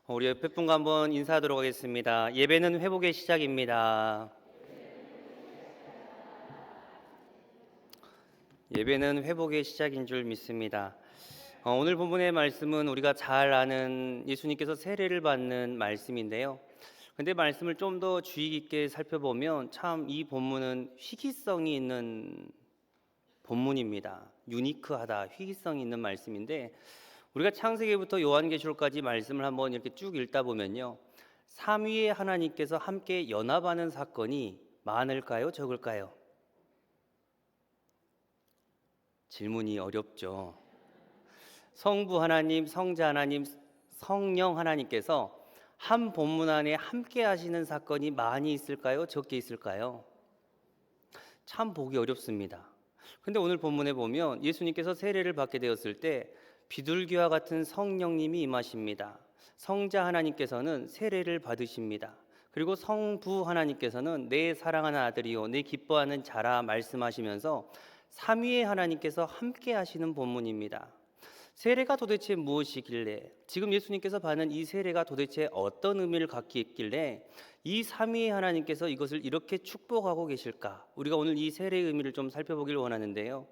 우리 옆에 분과 한번 인사하도록 하겠습니다. 예배는 회복의 시작입니다. 예배는 회복의 시작인 줄 믿습니다. 오늘 본문의 말씀은 우리가 잘 아는 예수님께서 세례를 받는 말씀인데요. 근데 말씀을 좀 더 주의 깊게 살펴보면 참 이 본문은 희귀성이 있는 본문입니다. 유니크하다, 희귀성이 있는 말씀인데 우리가 창세기부터 요한계시록까지 말씀을 한번 이렇게 쭉 읽다 보면요, 삼위의 하나님께서 함께 연합하는 사건이 많을까요, 적을까요? 질문이 어렵죠. 성부 하나님, 성자 하나님, 성령 하나님께서 한 본문 안에 함께 하시는 사건이 많이 있을까요, 적게 있을까요? 참 보기 어렵습니다. 근데 오늘 본문에 보면 예수님께서 세례를 받게 되었을 때 비둘기와 같은 성령님이 임하십니다. 성자 하나님께서는 세례를 받으십니다. 그리고 성부 하나님께서는 내 사랑하는 아들이요 내 기뻐하는 자라 말씀하시면서 삼위의 하나님께서 함께 하시는 본문입니다. 세례가 도대체 무엇이길래, 지금 예수님께서 받는 이 세례가 도대체 어떤 의미를 갖고 있길래 이 삼위의 하나님께서 이것을 이렇게 축복하고 계실까? 우리가 오늘 이 세례의 의미를 좀 살펴보길 원하는데요.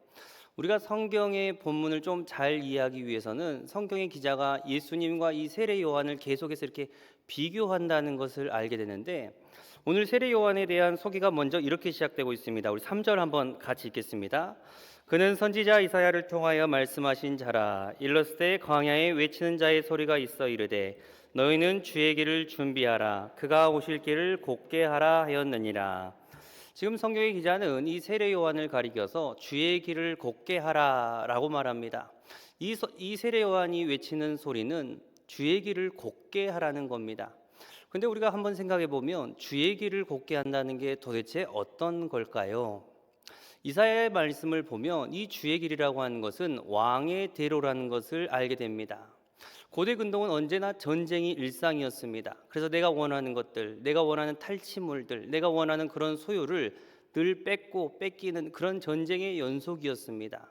우리가 성경의 본문을 좀 잘 이해하기 위해서는 성경의 기자가 예수님과 이 세례 요한을 계속해서 이렇게 비교한다는 것을 알게 되는데, 오늘 세례 요한에 대한 소개가 먼저 이렇게 시작되고 있습니다. 우리 3절 한번 같이 읽겠습니다. 그는 선지자 이사야를 통하여 말씀하신 자라. 일렀을 광야에 외치는 자의 소리가 있어 이르되 너희는 주의 길을 준비하라. 그가 오실 길을 곧게 하라 하였느니라. 지금 성경의 기자는 이 세례 요한을 가리켜서 주의 길을 곧게 하라라고 말합니다. 이 세례 요한이 외치는 소리는 주의 길을 곧게 하라는 겁니다. 근데 우리가 한번 생각해 보면 주의 길을 곧게 한다는 게 도대체 어떤 걸까요? 이사야의 말씀을 보면 이 주의 길이라고 하는 것은 왕의 대로라는 것을 알게 됩니다. 고대 근동은 언제나 전쟁이 일상이었습니다. 그래서 내가 원하는 것들, 내가 원하는 탈취물들, 내가 원하는 그런 소유를 늘 뺏고 뺏기는 그런 전쟁의 연속이었습니다.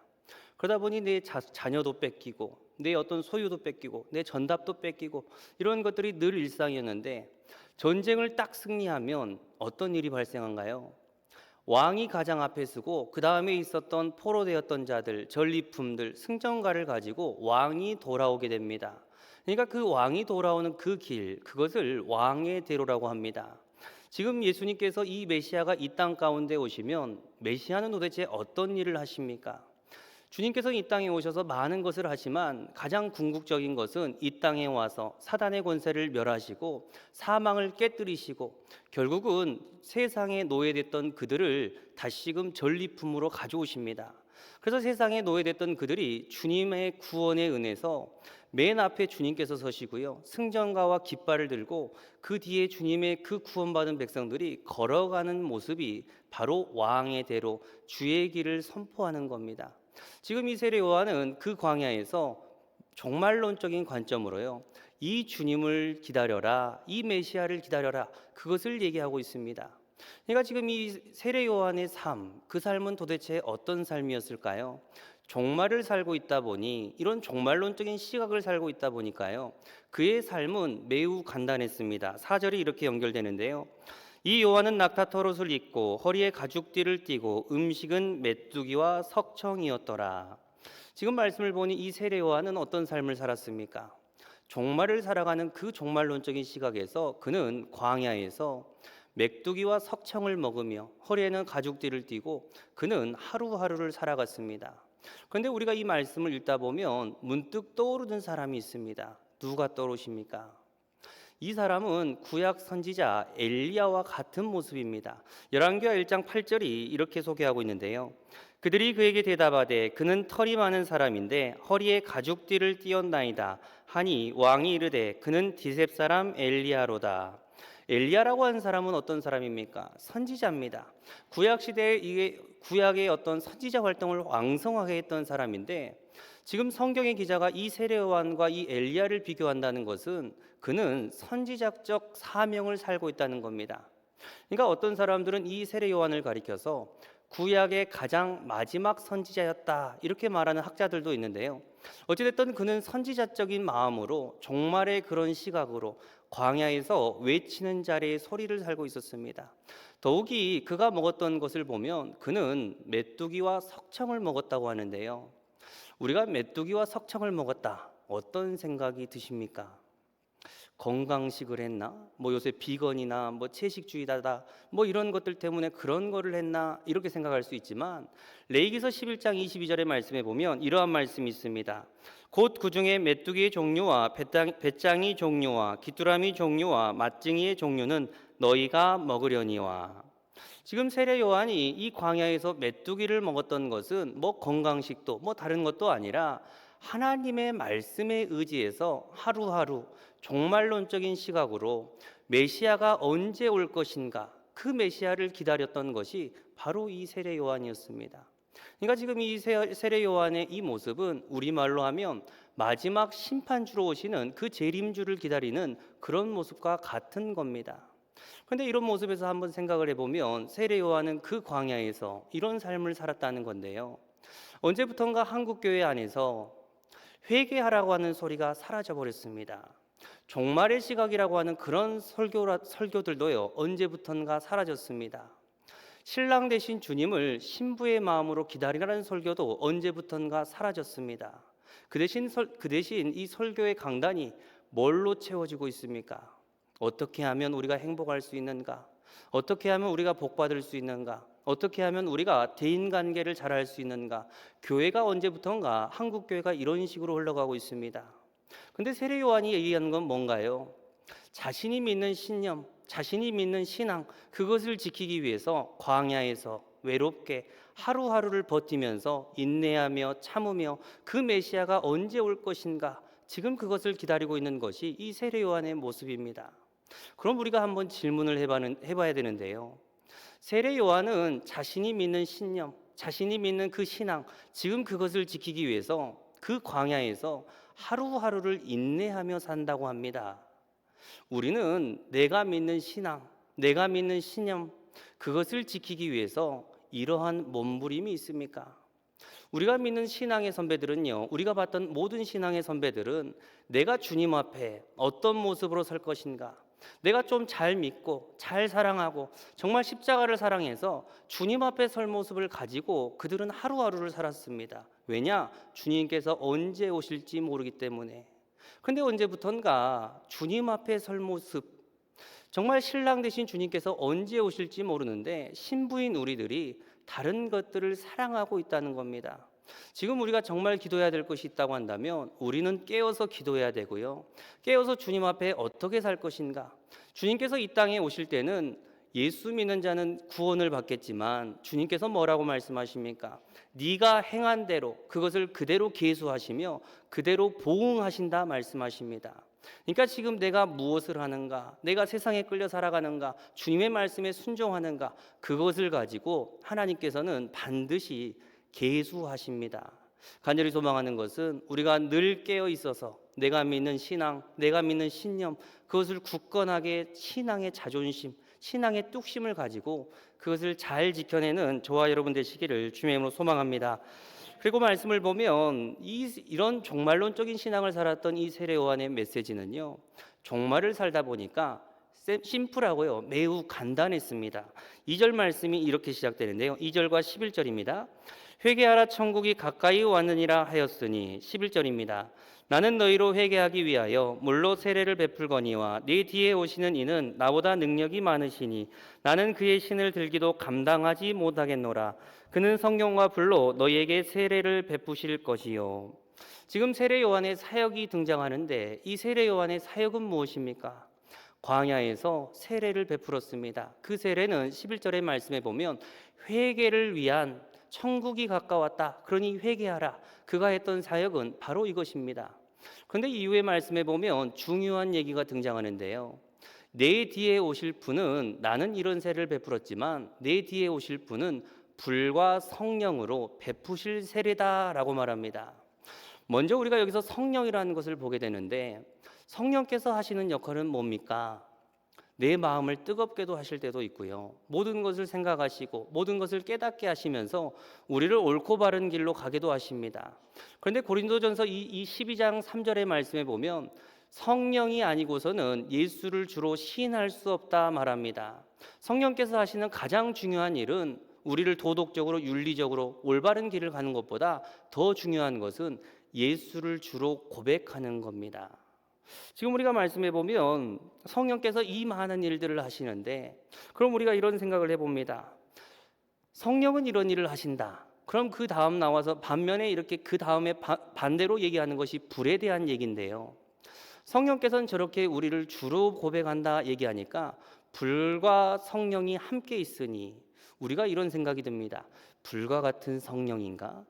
그러다 보니 내 자녀도 뺏기고 내 어떤 소유도 뺏기고 내 전답도 뺏기고 이런 것들이 늘 일상이었는데, 전쟁을 딱 승리하면 어떤 일이 발생한가요? 왕이 가장 앞에 서고 그 다음에 있었던 포로되었던 자들, 전리품들, 승전가를 가지고 왕이 돌아오게 됩니다. 그러니까 그 왕이 돌아오는 그 길, 그것을 왕의 대로라고 합니다. 지금 예수님께서 이 메시아가 이 땅 가운데 오시면 메시아는 도대체 어떤 일을 하십니까? 주님께서 이 땅에 오셔서 많은 것을 하지만 가장 궁극적인 것은 이 땅에 와서 사단의 권세를 멸하시고 사망을 깨뜨리시고 결국은 세상에 노예됐던 그들을 다시금 전리품으로 가져오십니다. 그래서 세상에 노예됐던 그들이 주님의 구원의 은혜에서 맨 앞에 주님께서 서시고요, 승전가와 깃발을 들고 그 뒤에 주님의 그 구원받은 백성들이 걸어가는 모습이 바로 왕의 대로 주의 길을 선포하는 겁니다. 지금 이 세례 요한은 그 광야에서 종말론적인 관점으로요, 이 주님을 기다려라, 이 메시아를 기다려라, 그것을 얘기하고 있습니다. 그러니까 지금 이 세례 요한의 삶, 그 삶은 도대체 어떤 삶이었을까요? 종말을 살고 있다 보니, 이런 종말론적인 시각을 살고 있다 보니까요, 그의 삶은 매우 간단했습니다. 4절이 이렇게 연결되는데요. 이 요한은 낙타털옷을 입고 허리에 가죽띠를 띠고 음식은 메뚜기와 석청이었더라. 지금 말씀을 보니 이 세례 요한은 어떤 삶을 살았습니까? 종말을 살아가는 그 종말론적인 시각에서 그는 광야에서 메뚜기와 석청을 먹으며 허리에는 가죽띠를 띠고 그는 하루하루를 살아갔습니다. 그런데 우리가 이 말씀을 읽다 보면 문득 떠오르는 사람이 있습니다. 누가 떠오르십니까? 이 사람은 구약 선지자 엘리야와 같은 모습입니다. 열왕기하 1장 8절이 이렇게 소개하고 있는데요. 그들이 그에게 대답하되 그는 털이 많은 사람인데 허리에 가죽띠를 띠었나이다 하니 왕이 이르되 그는 디셉 사람 엘리야로다. 엘리야라고 하는 사람은 어떤 사람입니까? 선지자입니다. 구약 시대에 이게 구약의 어떤 선지자 활동을 왕성하게 했던 사람인데, 지금 성경의 기자가 이 세례 요한과 이 엘리야를 비교한다는 것은 그는 선지자적 사명을 살고 있다는 겁니다. 그러니까 어떤 사람들은 이 세례 요한을 가리켜서 구약의 가장 마지막 선지자였다 이렇게 말하는 학자들도 있는데요. 어찌됐든 그는 선지자적인 마음으로 종말의 그런 시각으로 광야에서 외치는 자리에 소리를 살고 있었습니다. 더욱이 그가 먹었던 것을 보면 그는 메뚜기와 석청을 먹었다고 하는데요. 우리가 메뚜기와 석청을 먹었다. 어떤 생각이 드십니까? 건강식을 했나? 요새 비건이나 채식주의자다 이런 것들 때문에 그런 거를 했나? 이렇게 생각할 수 있지만 레위기서 11장 22절의 말씀에 보면 이러한 말씀이 있습니다. 곧 그중에 메뚜기의 종류와 배짱이 종류와 귀뚜라미 종류와 맛증이의 종류는 너희가 먹으려니와. 지금 세례 요한이 이 광야에서 메뚜기를 먹었던 것은 건강식도 다른 것도 아니라 하나님의 말씀에 의지해서 하루하루 종말론적인 시각으로 메시아가 언제 올 것인가, 그 메시아를 기다렸던 것이 바로 이 세례 요한이었습니다. 그러니까 지금 이 세례 요한의 이 모습은 우리말로 하면 마지막 심판주로 오시는 그 재림주를 기다리는 그런 모습과 같은 겁니다. 그런데 이런 모습에서 한번 생각을 해보면 세례 요한은 그 광야에서 이런 삶을 살았다는 건데요. 언제부턴가 한국교회 안에서 회개하라고 하는 소리가 사라져 버렸습니다. 종말의 시각이라고 하는 그런 설교들도요, 언제부턴가 사라졌습니다. 신랑 되신 주님을 신부의 마음으로 기다리라는 설교도 언제부턴가 사라졌습니다. 그 대신 이 설교의 강단이 뭘로 채워지고 있습니까? 어떻게 하면 우리가 행복할 수 있는가? 어떻게 하면 우리가 복받을 수 있는가? 어떻게 하면 우리가 대인관계를 잘할 수 있는가? 교회가 언제부턴가 한국 교회가 이런 식으로 흘러가고 있습니다. 근데 세례 요한이 얘기하는 건 뭔가요? 자신이 믿는 신념, 자신이 믿는 신앙, 그것을 지키기 위해서 광야에서 외롭게 하루하루를 버티면서 인내하며 참으며 그 메시아가 언제 올 것인가, 지금 그것을 기다리고 있는 것이 이 세례 요한의 모습입니다. 그럼 우리가 한번 질문을 해봐야 되는데요. 세례 요한은 자신이 믿는 신념, 자신이 믿는 그 신앙, 지금 그것을 지키기 위해서 그 광야에서 하루하루를 인내하며 산다고 합니다. 우리는 내가 믿는 신앙, 내가 믿는 신념, 그것을 지키기 위해서 이러한 몸부림이 있습니까? 우리가 믿는 신앙의 선배들은요, 우리가 봤던 모든 신앙의 선배들은 내가 주님 앞에 어떤 모습으로 설 것인가, 내가 좀 잘 믿고 잘 사랑하고 정말 십자가를 사랑해서 주님 앞에 설 모습을 가지고 그들은 하루하루를 살았습니다. 왜냐? 주님께서 언제 오실지 모르기 때문에. 근데 언제부턴가 주님 앞에 설 모습, 정말 신랑 되신 주님께서 언제 오실지 모르는데 신부인 우리들이 다른 것들을 사랑하고 있다는 겁니다. 지금 우리가 정말 기도해야 될 것이 있다고 한다면 우리는 깨어서 기도해야 되고요. 깨어서 주님 앞에 어떻게 살 것인가. 주님께서 이 땅에 오실 때는 예수 믿는 자는 구원을 받겠지만 주님께서 뭐라고 말씀하십니까? 네가 행한 대로 그것을 그대로 계수하시며 그대로 보응하신다 말씀하십니다. 그러니까 지금 내가 무엇을 하는가, 내가 세상에 끌려 살아가는가, 주님의 말씀에 순종하는가, 그것을 가지고 하나님께서는 반드시 계수하십니다. 간절히 소망하는 것은 우리가 늘 깨어 있어서 내가 믿는 신앙, 내가 믿는 신념, 그것을 굳건하게 신앙의 자존심, 신앙의 뚝심을 가지고 그것을 잘 지켜내는 저와 여러분 되시기를 주님의 이름으로 소망합니다. 그리고 말씀을 보면 이런 종말론적인 신앙을 살았던 이 세례 요한의 메시지는요, 종말을 살다 보니까 심플하고요, 매우 간단했습니다. 2절 말씀이 이렇게 시작되는데요, 2절과 11절입니다. 회개하라, 천국이 가까이 왔느니라 하였으니. 11절입니다. 나는 너희로 회개하기 위하여 물로 세례를 베풀거니와 네 뒤에 오시는 이는 나보다 능력이 많으시니 나는 그의 신을 들기도 감당하지 못하겠노라. 그는 성령과 불로 너희에게 세례를 베푸실 것이요. 지금 세례 요한의 사역이 등장하는데 이 세례 요한의 사역은 무엇입니까? 광야에서 세례를 베풀었습니다. 그 세례는 11절의 말씀에 보면 회개를 위한, 천국이 가까웠다, 그러니 회개하라, 그가 했던 사역은 바로 이것입니다. 그런데 이후의 말씀에 보면 중요한 얘기가 등장하는데요, 내 뒤에 오실 분은, 나는 이런 세례를 베풀었지만 내 뒤에 오실 분은 불과 성령으로 베푸실 세례다라고 말합니다. 먼저 우리가 여기서 성령이라는 것을 보게 되는데 성령께서 하시는 역할은 뭡니까? 내 마음을 뜨겁게도 하실 때도 있고요. 모든 것을 생각하시고 모든 것을 깨닫게 하시면서 우리를 옳고 바른 길로 가게도 하십니다. 그런데 고린도전서 이 12장 3절의 말씀에 보면 성령이 아니고서는 예수를 주로 시인할 수 없다 말합니다. 성령께서 하시는 가장 중요한 일은 우리를 도덕적으로 윤리적으로 올바른 길을 가는 것보다 더 중요한 것은 예수를 주로 고백하는 겁니다. 지금 우리가 말씀해 보면 성령께서 이 많은 일들을 하시는데, 그럼 우리가 이런 생각을 해봅니다. 성령은 이런 일을 하신다. 그럼 그 다음 나와서 반면에 이렇게 그 다음에 반대로 얘기하는 것이 불에 대한 얘기인데요. 성령께서는 저렇게 우리를 주로 고백한다 얘기하니까 불과 성령이 함께 있으니 우리가 이런 생각이 듭니다. 불과 같은 성령인가?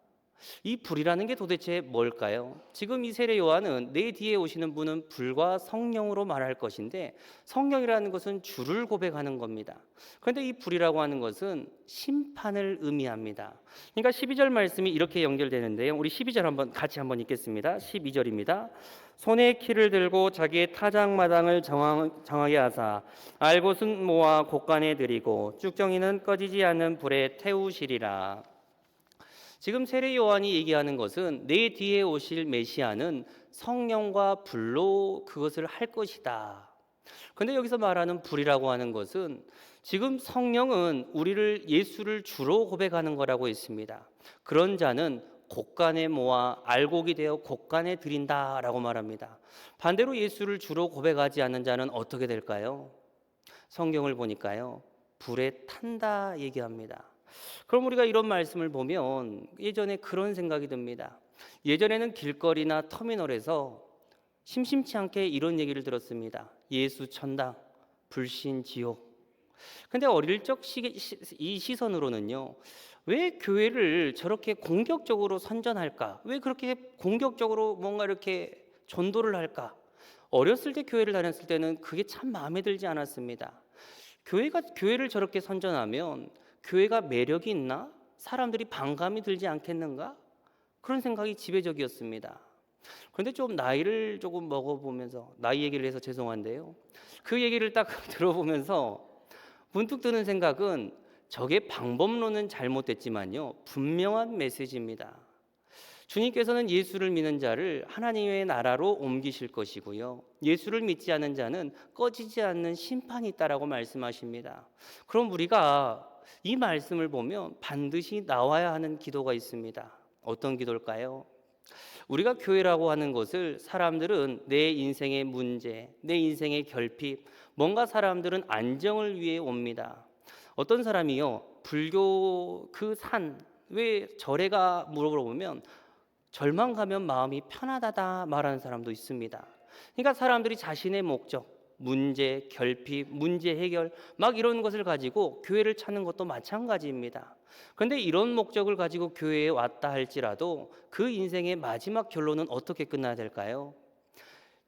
이 불이라는 게 도대체 뭘까요? 지금 이 세례 요한은 내 뒤에 오시는 분은 불과 성령으로 말할 것인데, 성령이라는 것은 주를 고백하는 겁니다. 그런데 이 불이라고 하는 것은 심판을 의미합니다. 그러니까 12절 말씀이 이렇게 연결되는데요. 우리 12절 같이 한번 읽겠습니다. 12절입니다. 손에 키를 들고 자기의 타작마당을 정하게 하사 알곳은 모아 곳간에 들이고 쭉정이는 꺼지지 않는 불에 태우시리라. 지금 세례 요한이 얘기하는 것은 내 뒤에 오실 메시아는 성령과 불로 그것을 할 것이다. 그런데 여기서 말하는 불이라고 하는 것은 지금 성령은 우리를 예수를 주로 고백하는 거라고 했습니다. 그런 자는 곳간에 모아 알곡이 되어 곳간에 들인다라고 말합니다. 반대로 예수를 주로 고백하지 않는 자는 어떻게 될까요? 성경을 보니까요, 불에 탄다 얘기합니다. 그럼 우리가 이런 말씀을 보면 예전에 그런 생각이 듭니다. 예전에는 길거리나 터미널에서 심심치 않게 이런 얘기를 들었습니다. 예수 천당, 불신 지옥. 근데 어릴 적 이 시선으로는요, 왜 교회를 저렇게 공격적으로 선전할까? 왜 그렇게 공격적으로 뭔가 이렇게 전도를 할까? 어렸을 때 교회를 다녔을 때는 그게 참 마음에 들지 않았습니다. 교회를 저렇게 선전하면 교회가 매력이 있나? 사람들이 반감이 들지 않겠는가? 그런 생각이 지배적이었습니다. 그런데 좀 나이를 조금 먹어보면서, 나이 얘기를 해서 죄송한데요, 그 얘기를 딱 들어보면서 문득 드는 생각은 저게 방법론은 잘못됐지만요, 분명한 메시지입니다. 주님께서는 예수를 믿는 자를 하나님의 나라로 옮기실 것이고요, 예수를 믿지 않는 자는 꺼지지 않는 심판이 있다라고 말씀하십니다. 그럼 우리가 이 말씀을 보면 반드시 나와야 하는 기도가 있습니다. 어떤 기도일까요? 우리가 교회라고 하는 것을 사람들은 내 인생의 문제, 내 인생의 결핍, 뭔가 사람들은 안정을 위해 옵니다. 어떤 사람이요, 불교 그 산, 왜 절에가 물어보면 절만 가면 마음이 편하다다 말하는 사람도 있습니다. 그러니까 사람들이 자신의 목적, 문제, 결핍, 문제 해결 막 이런 것을 가지고 교회를 찾는 것도 마찬가지입니다. 그런데 이런 목적을 가지고 교회에 왔다 할지라도 그 인생의 마지막 결론은 어떻게 끝나야 될까요?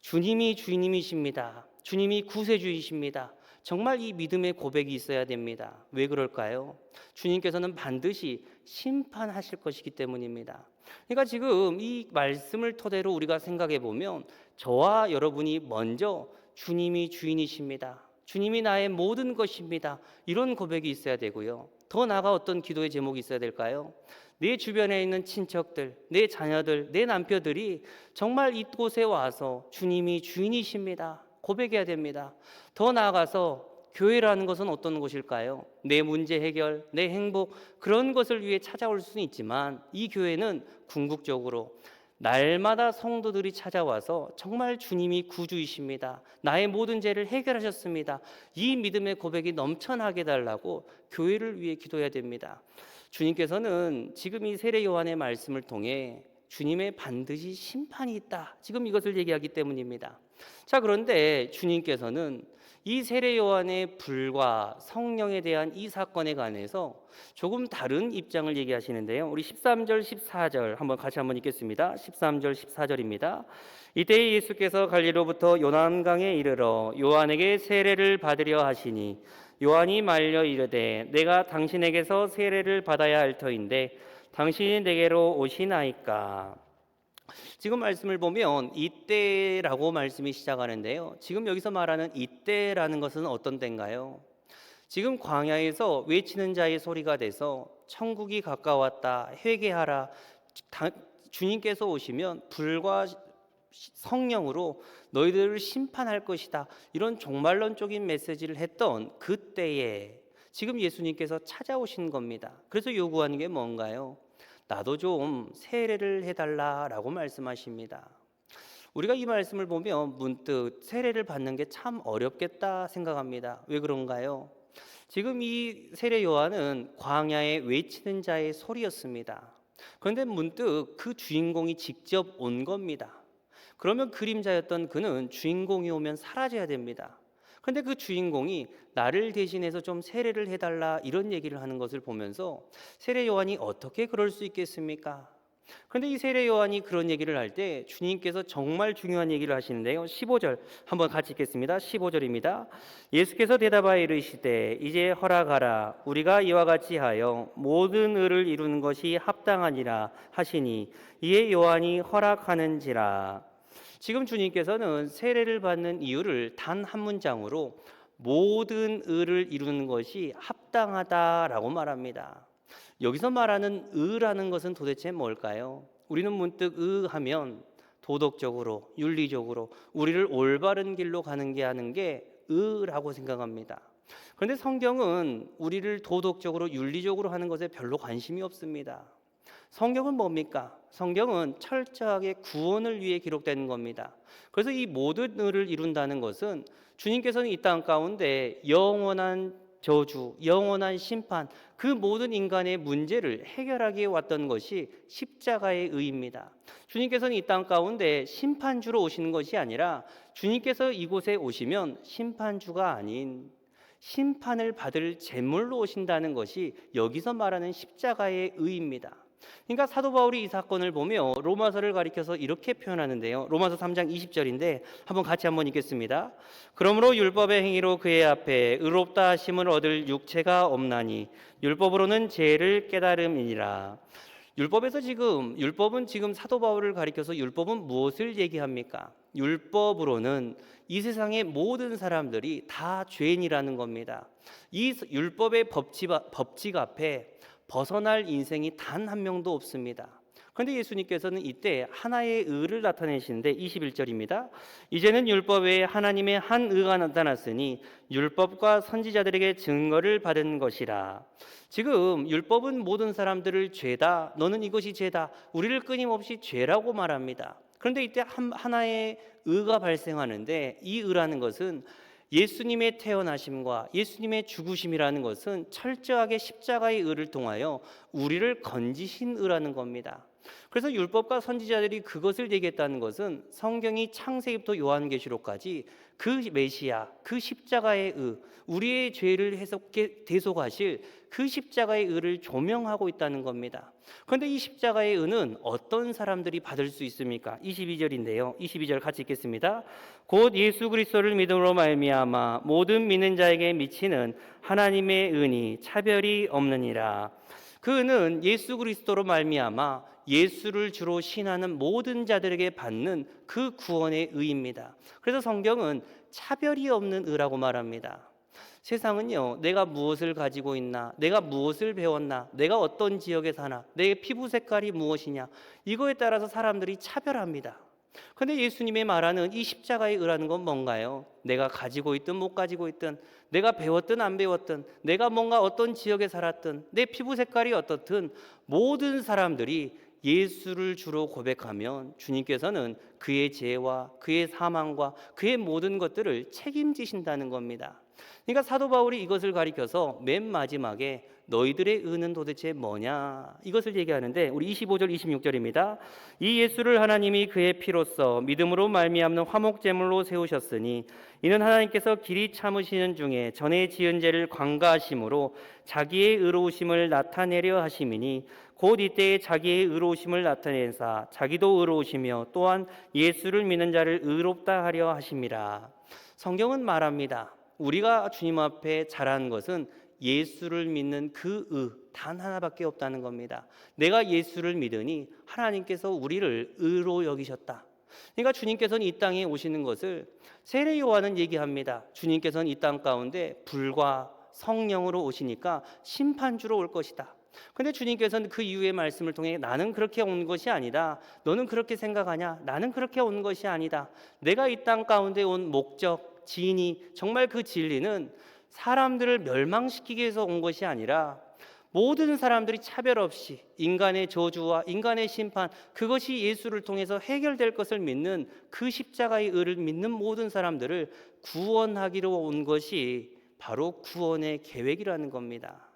주님이 주님이십니다. 주님이 구세주이십니다. 정말 이 믿음의 고백이 있어야 됩니다. 왜 그럴까요? 주님께서는 반드시 심판하실 것이기 때문입니다. 그러니까 지금 이 말씀을 토대로 우리가 생각해 보면 저와 여러분이 먼저 주님이 주인이십니다. 주님이 나의 모든 것입니다. 이런 고백이 있어야 되고요. 더 나아가 어떤 기도의 제목이 있어야 될까요? 내 주변에 있는 친척들, 내 자녀들, 내 남편들이 정말 이곳에 와서 주님이 주인이십니다. 고백해야 됩니다. 더 나아가서 교회라는 것은 어떤 곳일까요? 내 문제 해결, 내 행복, 그런 것을 위해 찾아올 수는 있지만 이 교회는 궁극적으로 날마다 성도들이 찾아와서 정말 주님이 구주이십니다. 나의 모든 죄를 해결하셨습니다. 이 믿음의 고백이 넘쳐나게 달라고 교회를 위해 기도해야 됩니다. 주님께서는 지금 이 세례 요한의 말씀을 통해 주님의 반드시 심판이 있다, 지금 이것을 얘기하기 때문입니다. 자, 그런데 주님께서는 이 세례 요한의 불과 성령에 대한 이 사건에 관해서 조금 다른 입장을 얘기하시는데요. 우리 13절 14절 같이 한번 읽겠습니다. 13절 14절입니다. 이때 예수께서 갈릴리로부터 요단강에 이르러 요한에게 세례를 받으려 하시니 요한이 말려 이르되 내가 당신에게서 세례를 받아야 할 터인데 당신이 내게로 오시나이까. 지금 말씀을 보면 이때라고 말씀이 시작하는데요. 지금 여기서 말하는 이때라는 것은 어떤 때인가요? 지금 광야에서 외치는 자의 소리가 돼서 천국이 가까웠다, 회개하라, 주님께서 오시면 불과 성령으로 너희들을 심판할 것이다, 이런 종말론적인 메시지를 했던 그때에 지금 예수님께서 찾아오신 겁니다. 그래서 요구하는 게 뭔가요? 나도 좀 세례를 해달라라고 말씀하십니다. 우리가 이 말씀을 보면 문득 세례를 받는 게 참 어렵겠다 생각합니다. 왜 그런가요? 지금 이 세례 요한은 광야에 외치는 자의 소리였습니다. 그런데 문득 그 주인공이 직접 온 겁니다. 그러면 그림자였던 그는 주인공이 오면 사라져야 됩니다. 그런데 그 주인공이 나를 대신해서 좀 세례를 해달라, 이런 얘기를 하는 것을 보면서 세례 요한이 어떻게 그럴 수 있겠습니까? 그런데 이 세례 요한이 그런 얘기를 할 때 주님께서 정말 중요한 얘기를 하시는데요. 15절 한번 같이 읽겠습니다. 15절입니다. 예수께서 대답하여 이르시되 이제 허락하라. 우리가 이와 같이 하여 모든 의를 이루는 것이 합당하니라 하시니 이에 요한이 허락하는지라. 지금 주님께서는 세례를 받는 이유를 단 한 문장으로 모든 의를 이루는 것이 합당하다라고 말합니다. 여기서 말하는 의라는 것은 도대체 뭘까요? 우리는 문득 의하면 도덕적으로, 윤리적으로 우리를 올바른 길로 가는 게 하는 게 의라고 생각합니다. 그런데 성경은 우리를 도덕적으로, 윤리적으로 하는 것에 별로 관심이 없습니다. 성경은 뭡니까? 성경은 철저하게 구원을 위해 기록된 겁니다. 그래서 이 모든 의를 이룬다는 것은 주님께서는 이 땅 가운데 영원한 저주, 영원한 심판, 그 모든 인간의 문제를 해결하기 위해 왔던 것이 십자가의 의입니다. 주님께서는 이 땅 가운데 심판주로 오시는 것이 아니라 주님께서 이곳에 오시면 심판주가 아닌 심판을 받을 제물로 오신다는 것이 여기서 말하는 십자가의 의입니다. 그러니까 사도 바울이 이 사건을 보며 로마서를 가리켜서 이렇게 표현하는데요. 로마서 3장 20절인데 한번 읽겠습니다. 그러므로 율법의 행위로 그의 앞에 의롭다 하심을 얻을 육체가 없나니 율법으로는 죄를 깨달음이니라. 율법은 지금 사도 바울을 가리켜서 율법은 무엇을 얘기합니까? 율법으로는 이 세상의 모든 사람들이 다 죄인이라는 겁니다. 이 율법의 법칙 앞에 벗어날 인생이 단 한 명도 없습니다. 그런데 예수님께서는 이때 하나의 의를 나타내시는데 21절입니다. 이제는 율법 외에 하나님의 한 의가 나타났으니 율법과 선지자들에게 증거를 받은 것이라. 지금 율법은 모든 사람들을 죄다, 너는 이것이 죄다, 우리를 끊임없이 죄라고 말합니다. 그런데 이때 하나의 의가 발생하는데 이 의라는 것은 예수님의 태어나심과 예수님의 죽으심이라는 것은 철저하게 십자가의 의를 통하여 우리를 건지신 의라는 겁니다. 그래서 율법과 선지자들이 그것을 얘기했다는 것은 성경이 창세기부터 요한계시록까지 그 메시아, 그 십자가의 의, 우리의 죄를 대속하실 그 십자가의 의를 조명하고 있다는 겁니다. 그런데 이 십자가의 의는 어떤 사람들이 받을 수 있습니까? 22절인데요. 22절 같이 읽겠습니다. 곧 예수 그리스도를 믿음으로 말미암아 모든 믿는 자에게 미치는 하나님의 은이 차별이 없느니라. 그 은은 예수 그리스도로 말미암아 예수를 주로 신하는 모든 자들에게 받는 그 구원의 의입니다. 그래서 성경은 차별이 없는 의라고 말합니다. 세상은요, 내가 무엇을 가지고 있나, 내가 무엇을 배웠나, 내가 어떤 지역에 사나, 내 피부 색깔이 무엇이냐, 이거에 따라서 사람들이 차별합니다. 그런데 예수님의 말하는 이 십자가의 의라는 건 뭔가요? 내가 가지고 있든 못 가지고 있든, 내가 배웠든 안 배웠든, 내가 뭔가 어떤 지역에 살았든, 내 피부 색깔이 어떻든 모든 사람들이 예수를 주로 고백하면 주님께서는 그의 죄와 그의 사망과 그의 모든 것들을 책임지신다는 겁니다. 그러니까 사도 바울이 이것을 가리켜서 맨 마지막에 너희들의 의는 도대체 뭐냐, 이것을 얘기하는데 우리 25절 26절입니다. 이 예수를 하나님이 그의 피로써 믿음으로 말미암는 화목제물로 세우셨으니 이는 하나님께서 길이 참으시는 중에 전에 지은 죄를 관가하심으로 자기의 의로우심을 나타내려 하심이니 곧 이때에 자기의 의로우심을 나타내사 자기도 의로우시며 또한 예수를 믿는 자를 의롭다 하려 하심이라. 성경은 말합니다. 우리가 주님 앞에 잘한 것은 예수를 믿는 단 하나밖에 없다는 겁니다. 내가 예수를 믿으니 하나님께서 우리를 의로 여기셨다. 그러니까 주님께서는 이 땅에 오시는 것을 세례 요한은 얘기합니다. 주님께서는 이 땅 가운데 불과 성령으로 오시니까 심판주로 올 것이다. 근데 주님께서는 그 이후의 말씀을 통해 나는 그렇게 온 것이 아니다. 너는 그렇게 생각하냐? 나는 그렇게 온 것이 아니다. 내가 이 땅 가운데 온 목적, 진이, 정말 그 진리는 사람들을 멸망시키기 위해서 온 것이 아니라 모든 사람들이 차별 없이 인간의 저주와 인간의 심판, 그것이 예수를 통해서 해결될 것을 믿는 그 십자가의 의를 믿는 모든 사람들을 구원하기로 온 것이 바로 구원의 계획이라는 겁니다.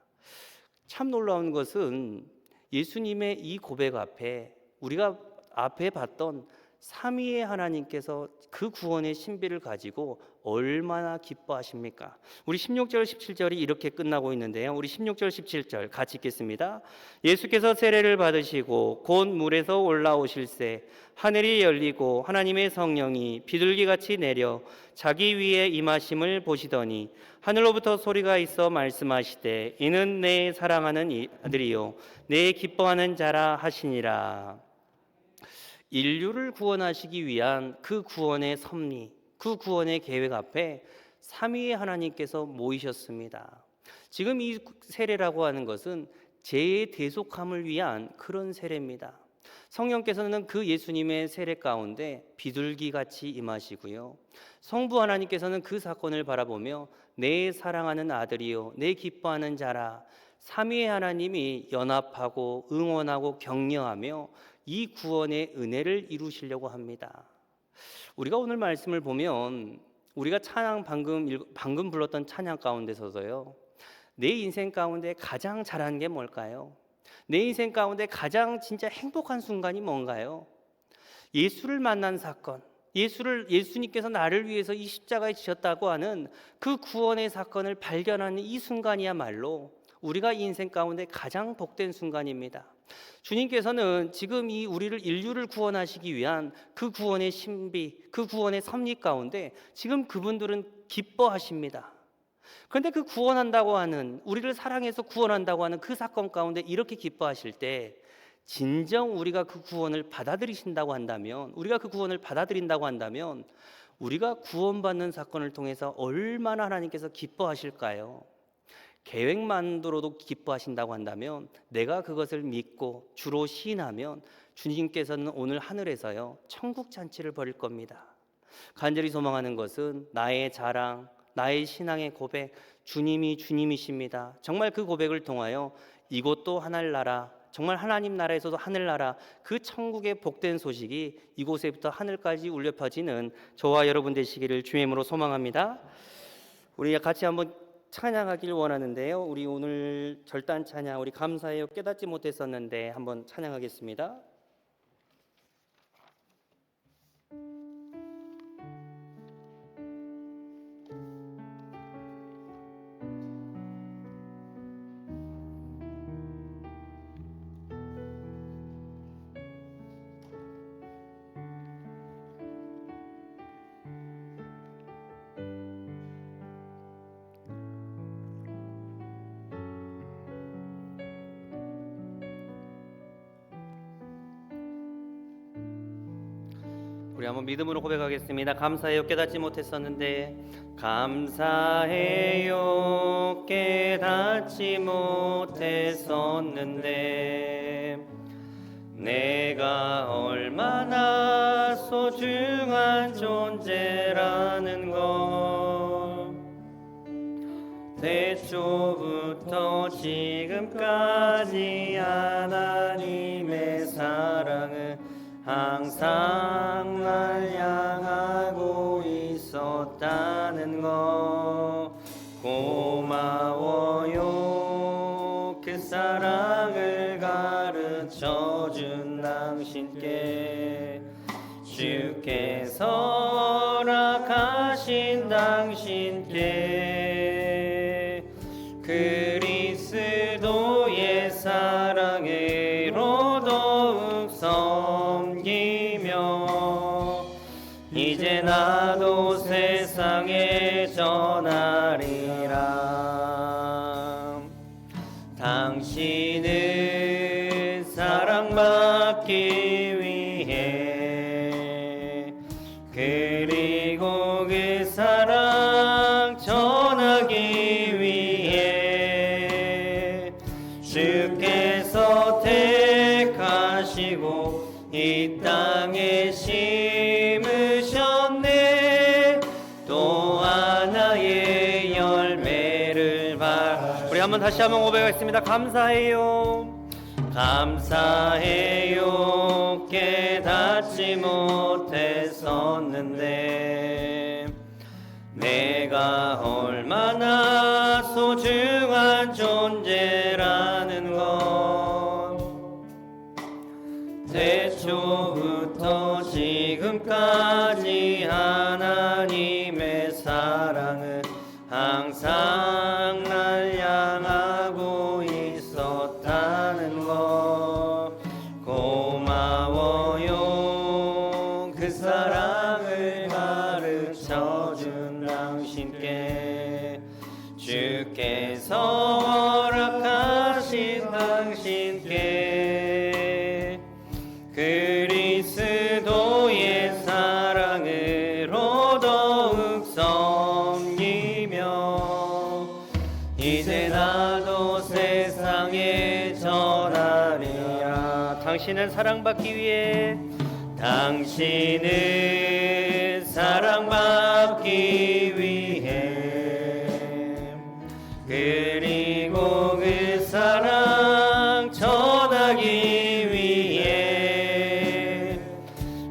참 놀라운 것은 예수님의 이 고백 앞에 우리가 앞에 봤던 삼위의 하나님께서 그 구원의 신비를 가지고 얼마나 기뻐하십니까? 우리 16절 17절이 이렇게 끝나고 있는데요. 우리 16절 17절 같이 읽겠습니다. 예수께서 세례를 받으시고 곧 물에서 올라오실새 하늘이 열리고 하나님의 성령이 비둘기같이 내려 자기 위에 임하심을 보시더니 하늘로부터 소리가 있어 말씀하시되 이는 내 사랑하는 아들이요 내 기뻐하는 자라 하시니라. 인류를 구원하시기 위한 그 구원의 섭리, 그 구원의 계획 앞에 삼위의 하나님께서 모이셨습니다. 지금 이 세례라고 하는 것은 죄의 대속함을 위한 그런 세례입니다. 성령께서는 그 예수님의 세례 가운데 비둘기같이 임하시고요. 성부 하나님께서는 그 사건을 바라보며 내 사랑하는 아들이요 내 기뻐하는 자라, 삼위의 하나님이 연합하고 응원하고 격려하며 이 구원의 은혜를 이루시려고 합니다. 우리가 오늘 말씀을 보면 우리가 찬양 방금 불렀던 찬양 가운데서도요. 내 인생 가운데 가장 잘한 게 뭘까요? 내 인생 가운데 가장 진짜 행복한 순간이 뭔가요? 예수를 만난 사건, 예수님께서 나를 위해서 이 십자가에 지셨다고 하는 그 구원의 사건을 발견하는 이 순간이야말로 우리가 인생 가운데 가장 복된 순간입니다. 주님께서는 지금 이 인류를 구원하시기 위한 그 구원의 신비, 그 구원의 섭리 가운데 지금 그분들은 기뻐하십니다. 그런데 그 구원한다고 하는, 우리를 사랑해서 구원한다고 하는 그 사건 가운데 이렇게 기뻐하실 때 진정 우리가 그 구원을 받아들인다고 한다면 우리가 구원받는 사건을 통해서 얼마나 하나님께서 기뻐하실까요? 계획만으로도 기뻐하신다고 한다면 내가 그것을 믿고 주로 시인하면 주님께서는 오늘 하늘에서요 천국 잔치를 벌일 겁니다. 간절히 소망하는 것은 나의 자랑, 나의 신앙의 고백, 주님이 주님이십니다. 정말 그 고백을 통하여 이곳도 하늘나라, 정말 하나님 나라에서도 하늘나라, 그 천국의 복된 소식이 이곳에부터 하늘까지 울려 퍼지는 저와 여러분 되시기를 주의 이름으로 소망합니다. 우리 같이 한번 찬양하길 원하는데요. 우리 오늘 절단 찬양, 우리 감사해요 깨닫지 못했었는데 한번 찬양하겠습니다. 우리 한번 믿음으로 고백하겠습니다. 감사해요 깨닫지 못했었는데, 감사해요 깨닫지 못했었는데 내가 얼마나 소중한 존재라는 걸 태초부터 지금까지 하나님의 사랑은 항상 날 향하고 있었다는 거 고마워요. 그 사랑을 가르쳐준 당신께, 주께서 허락하신 당신께 그리스도의 사랑으로 더욱 섬기며 이제 나도 세상에 전하리라. 사랑 전하기 위해 주께서 택하시고 이 땅에 심으셨네. 또 하나의 열매를 우리 한번 다시 한번 고백하겠습니다. 감사해요. 감사해요. 깨닫지 못했었는데 내가 얼마나 소중한 존재라는 건 태초부터 지금까지 하나님의 사랑은 항상 날 향하고 있었다는 것. 고마워요. 그 사랑을 가르쳐준 당신께, 주께서 허락하신 당신께 그리스도의 사랑으로 더욱 섬기며 이제 나도 세상에 전하리라. 당신은 사랑받기 위해, 당신은 사랑받기 위해, 그리고 그 사랑 전하기 위해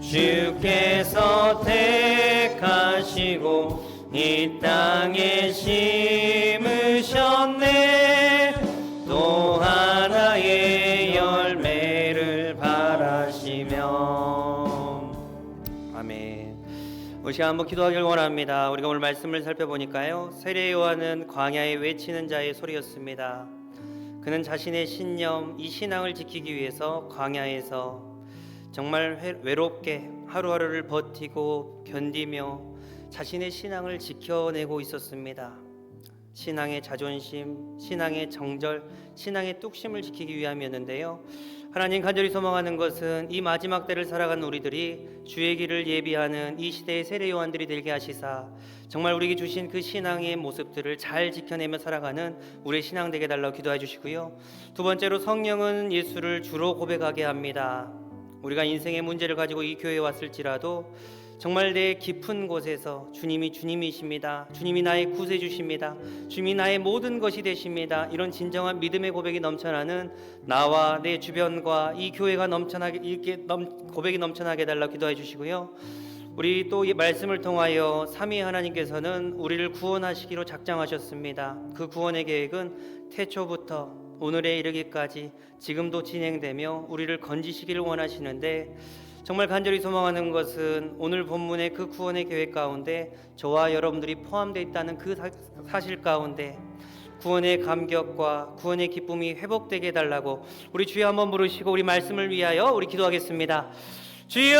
주께서 택하시고 이 땅에 심으셨네. 또 하나의 열매를 바라시며. 아멘. 우리 시간 한번 기도하길 원합니다. 우리가 오늘 말씀을 살펴보니까요, 세례 요한은 광야에 외치는 자의 소리였습니다. 그는 자신의 신념, 이 신앙을 지키기 위해서 광야에서 정말 외롭게 하루하루를 버티고 견디며 자신의 신앙을 지켜내고 있었습니다. 신앙의 자존심, 신앙의 정절, 신앙의 뚝심을 지키기 위함이었는데요, 하나님 간절히 소망하는 것은 이 마지막 때를 살아가는 우리들이 주의 길을 예비하는 이 시대의 세례 요한들이 되게 하시사 정말 우리에게 주신 그 신앙의 모습들을 잘 지켜내며 살아가는 우리의 신앙 되게 달라고 기도해 주시고요. 두 번째로, 성령은 예수를 주로 고백하게 합니다. 우리가 인생의 문제를 가지고 이 교회에 왔을지라도 정말 내 깊은 곳에서 주님이 주님이십니다. 주님이 나의 구세주십니다. 주님이 나의 모든 것이 되십니다. 이런 진정한 믿음의 고백이 넘쳐나는 나와 내 주변과 이 교회가 넘쳐나게, 이렇게 고백이 넘쳐나게 해달라고 기도해 주시고요. 우리 또 이 말씀을 통하여 삼위 하나님께서는 우리를 구원하시기로 작정하셨습니다. 그 구원의 계획은 태초부터 오늘에 이르기까지 지금도 진행되며 우리를 건지시기를 원하시는데, 정말 간절히 소망하는 것은 오늘 본문의 그 구원의 계획 가운데 저와 여러분들이 포함되어 있다는 그 사실 가운데 구원의 감격과 구원의 기쁨이 회복되게 해달라고 우리 주여 한번 부르시고 우리 말씀을 위하여 우리 기도하겠습니다. 주여!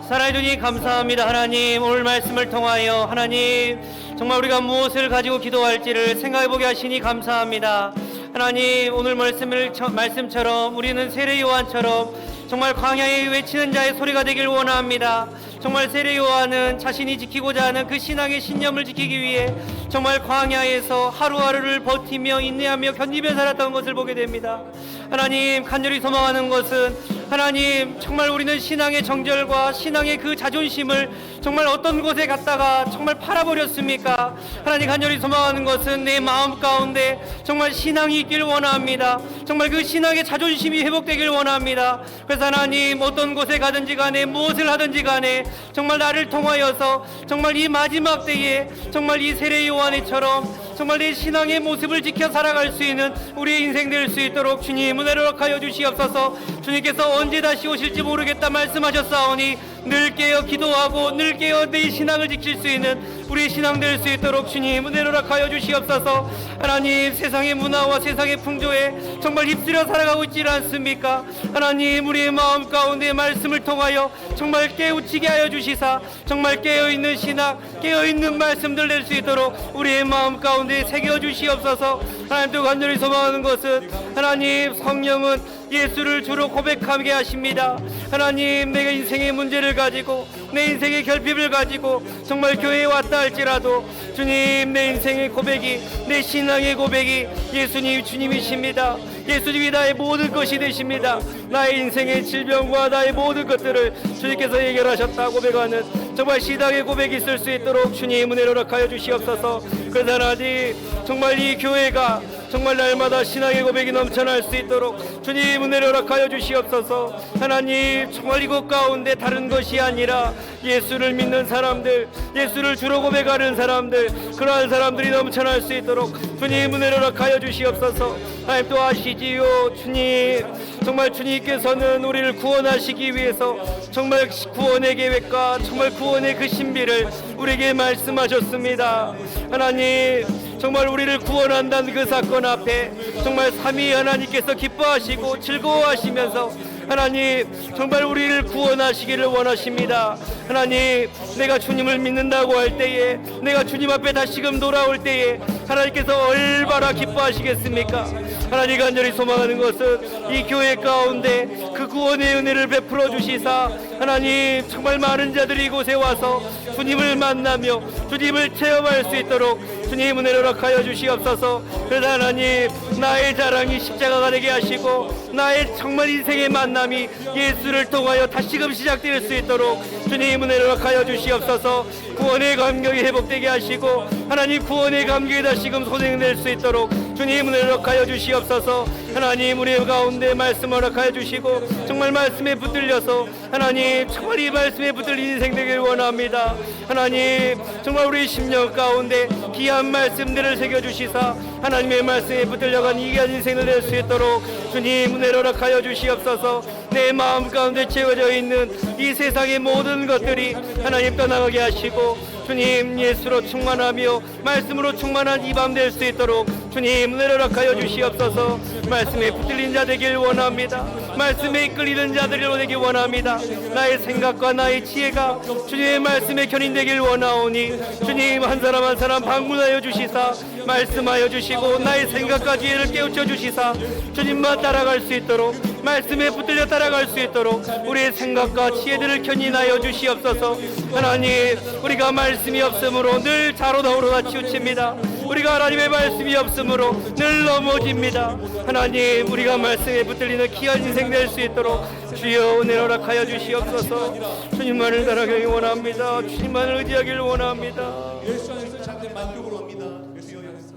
살아해 주니 감사합니다. 하나님, 오늘 말씀을 통하여 하나님 정말 우리가 무엇을 가지고 기도할지를 생각해보게 하시니 감사합니다. 하나님, 오늘 말씀처럼 우리는 세례 요한처럼 정말 광야에 외치는 자의 소리가 되길 원합니다. 정말 세례 요한은 자신이 지키고자 하는 그 신앙의 신념을 지키기 위해 정말 광야에서 하루하루를 버티며 인내하며 견디며 살았던 것을 보게 됩니다. 하나님, 간절히 소망하는 것은 하나님, 정말 우리는 신앙의 정절과 신앙의 그 자존심을 정말 어떤 곳에 갔다가 정말 팔아버렸습니까? 하나님, 간절히 소망하는 것은 내 마음 가운데 정말 신앙이 있길 원합니다. 정말 그 신앙의 자존심이 회복되길 원합니다. 그래서 하나님, 어떤 곳에 가든지 간에 무엇을 하든지 간에 정말 나를 통하여서 정말 이 마지막 때에 정말 이 세례 요한이처럼 정말 내 신앙의 모습을 지켜 살아갈 수 있는 우리의 인생 될 수 있도록 주님 은혜를 허락하여 주시옵소서. 주님께서 언제 다시 오실지 모르겠다 말씀하셨사오니 늘 깨어 기도하고 늘 깨어 내 신앙을 지킬 수 있는 우리의 신앙 될 수 있도록 주님 은혜를 허락하여 주시옵소서. 하나님, 세상의 문화와 세상의 풍조에 정말 휩쓸려 살아가고 있지 않습니까? 하나님, 우리의 마음 가운데 말씀을 통하여 정말 깨우치게 하여 주시사 정말 깨어있는 신앙, 깨어있는 말씀들 낼 수 있도록 우리의 마음 가운데 새겨주시옵소서. 하나님, 또 간절히 소망하는 것은 하나님, 성령은 예수를 주로 고백하게 하십니다. 하나님, 내가 인생의 문제를 가지고 내 인생의 결핍을 가지고 정말 교회에 왔다 할지라도 주님, 내 인생의 고백이, 내 신앙의 고백이 예수님 주님이십니다. 예수님이 나의 모든 것이 되십니다. 나의 인생의 질병과 나의 모든 것들을 주님께서 해결하셨다 고백하는 정말 신앙의 고백이 있을 수 있도록 주님 은혜를 허락하여 주시옵소서. 그래서 하나님, 정말 이 교회가 정말 날마다 신앙의 고백이 넘쳐날 수 있도록 주님 은혜를 허락하여 주시옵소서. 하나님, 정말 이곳 가운데 다른 것이 아니라 예수를 믿는 사람들, 예수를 주로 고백하는 사람들, 그러한 사람들이 넘쳐날 수 있도록 주님 은혜를 허락하여 주시옵소서. 하나님 또 아시지요 주님, 정말 주님께서는 우리를 구원하시기 위해서 정말 구원의 계획과 정말 구원의 그 신비를 우리에게 말씀하셨습니다. 하나님, 정말 우리를 구원한다는 그 사건 앞에 정말 삼위 하나님께서 기뻐하시고 즐거워하시면서 하나님, 정말 우리를 구원하시기를 원하십니다. 하나님, 내가 주님을 믿는다고 할 때에, 내가 주님 앞에 다시금 돌아올 때에 하나님께서 얼마나 기뻐하시겠습니까? 하나님, 간절히 소망하는 것은 이 교회 가운데 그 구원의 은혜를 베풀어 주시사 하나님, 정말 많은 자들이 이곳에 와서 주님을 만나며 주님을 체험할 수 있도록 주님 은혜를 허락하여 주시옵소서. 그래서 하나님, 나의 자랑이 십자가가 되게 하시고 나의 정말 인생의 만남이 예수를 통하여 다시금 시작될 수 있도록 주님 은혜를 허락하여 주시옵소서. 구원의 감격이 회복되게 하시고 하나님, 구원의 감격이 다시금 소생될 수 있도록 주님 은혜를 허락하여 주시옵소서. 하나님, 우리 가운데 말씀을 허락하여 주시고 정말 말씀에 붙들려서 하나님, 정말 이 말씀에 붙들린 인생 되길 원합니다. 하나님, 정말 우리 심령 가운데 귀한 말씀들을 새겨주시사 하나님의 말씀에 붙들려간 이기한 인생을 낼 수 있도록 주님 은혜를 허락하여 주시옵소서. 내 마음 가운데 채워져 있는 이 세상의 모든 것들이 하나님 떠나가게 하시고 주님, 예수로 충만하며 말씀으로 충만한 이 밤 될 수 있도록 주님 은혜를 허락하여 주시옵소서. 말씀에 붙들린 자 되길 원합니다. 말씀에 이끌리는 자들이 되길 원합니다. 나의 생각과 나의 지혜가 주님의 말씀에 견인되길 원하오니 주님, 한 사람 한 사람 방문하여 주시사 말씀하여 주시고 나의 생각과 지혜를 깨우쳐 주시사 주님만 따라갈 수 있도록, 말씀에 붙들려 따라갈 수 있도록 우리의 생각과 지혜들을 견인하여 주시옵소서. 하나님, 우리가 말씀이 없으므로 늘 좌로나우로나 치우칩니다. 우리가 하나님의 말씀이 없으므로 늘 넘어집니다. 하나님, 우리가 말씀에 붙들리는 귀한 인생 될 수 있도록 주여 은혜를 허락하여 주시옵소서. 주님만을 따라가기 원합니다. 주님만을 의지하기를 원합니다. 예수 안에서 참된 만족을 옵니다. 주여 안에서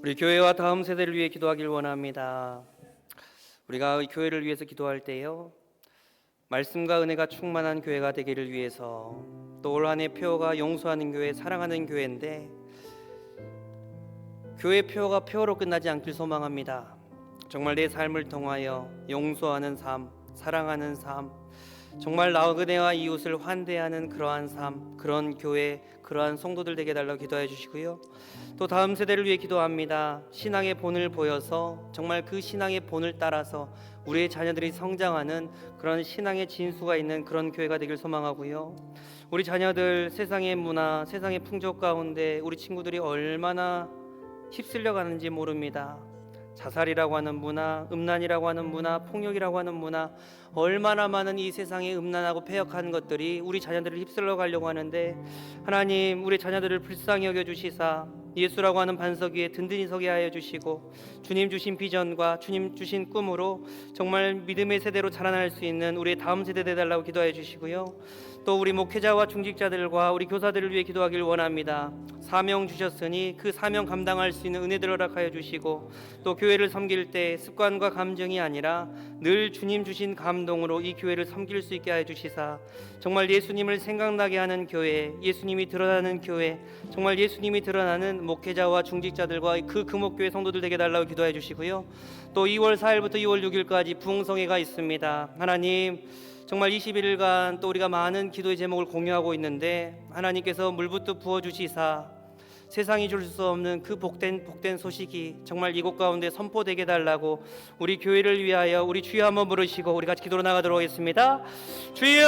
우리 교회와 다음 세대를 위해 기도하길 원합니다. 우리가 이 교회를 위해서 기도할 때요, 말씀과 은혜가 충만한 교회가 되기를 위해서 또 올 한 해 표어가 용서하는 교회, 사랑하는 교회인데 교회 표어가 표어로 끝나지 않길 소망합니다. 정말 내 삶을 통하여 용서하는 삶, 사랑하는 삶, 정말 나그네와 이웃을 환대하는 그러한 삶, 그런 교회, 그러한 성도들 되게 달라고 기도해 주시고요. 또 다음 세대를 위해 기도합니다. 신앙의 본을 보여서 정말 그 신앙의 본을 따라서 우리의 자녀들이 성장하는 그런 신앙의 진수가 있는 그런 교회가 되길 소망하고요. 우리 자녀들 세상의 문화, 세상의 풍족 가운데 우리 친구들이 얼마나 휩쓸려 가는지 모릅니다. 자살이라고 하는 문화, 음란이라고 하는 문화, 폭력이라고 하는 문화, 얼마나 많은 이 세상에 음란하고 패역한 것들이 우리 자녀들을 휩쓸러 가려고 하는데 하나님, 우리 자녀들을 불쌍히 여겨주시사 예수라고 하는 반석 위에 든든히 서게 하여 주시고 주님 주신 비전과 주님 주신 꿈으로 정말 믿음의 세대로 자라날 수 있는 우리의 다음 세대 되달라고 기도해 주시고요. 또 우리 목회자와 중직자들과 우리 교사들을 위해 기도하길 원합니다. 사명 주셨으니 그 사명 감당할 수 있는 은혜들을 허락하여 주시고 또 교회를 섬길 때 습관과 감정이 아니라 늘 주님 주신 감동으로 이 교회를 섬길 수 있게 하여 주시사 정말 예수님을 생각나게 하는 교회, 예수님이 드러나는 교회, 정말 예수님이 드러나는 목회자와 중직자들과 그 금옥교회 성도들 되게 달라고 기도해 주시고요. 또 2월 4일부터 2월 6일까지 부흥성회가 있습니다. 하나님, 정말 21일간 또 우리가 많은 기도의 제목을 공유하고 있는데 하나님께서 물붓도 부어주시사 세상이 줄 수 없는 그 복된 소식이 정말 이곳 가운데 선포되게 달라고 우리 교회를 위하여 우리 주여 한번 부르시고 우리 같이 기도로 나가도록 하겠습니다. 주여!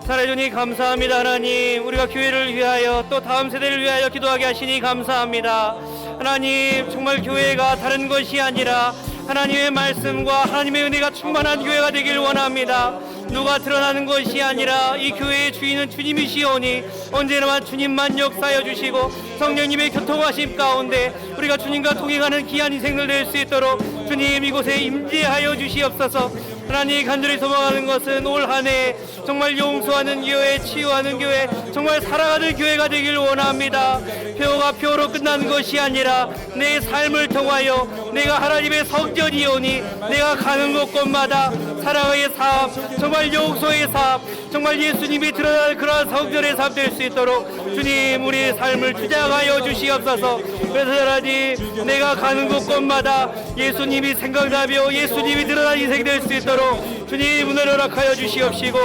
살아주니 감사합니다. 하나님, 우리가 교회를 위하여 또 다음 세대를 위하여 기도하게 하시니 감사합니다. 하나님, 정말 교회가 다른 것이 아니라 하나님의 말씀과 하나님의 은혜가 충만한 교회가 되길 원합니다. 누가 드러나는 것이 아니라 이 교회의 주인은 주님이시오니 언제나 주님만 역사하여 주시고 성령님의 교통하심 가운데 우리가 주님과 동행하는 귀한 인생을 낼 수 있도록 주님 이곳에 임재하여 주시옵소서. 하나님 간절히 소망하는 것은 올 한 해 정말 용서하는 교회, 치유하는 교회, 정말 살아가는 교회가 되길 원합니다. 표가 표로 끝나는 것이 아니라 내 삶을 통하여 내가 하나님의 성전이오니 내가 가는 곳곳마다 사랑의 삶, 정말 용서의 삶, 정말 예수님이 드러나는 그러한 성전의 삶 될 수 있도록 주님 우리의 삶을 주장하여 주시옵소서. 그래서 하나님 내가 가는 곳곳마다 예수님이 생각나며 예수님이 드러나는 인생 될 수 있도록 주님 은혜를 허락하여 주시옵시고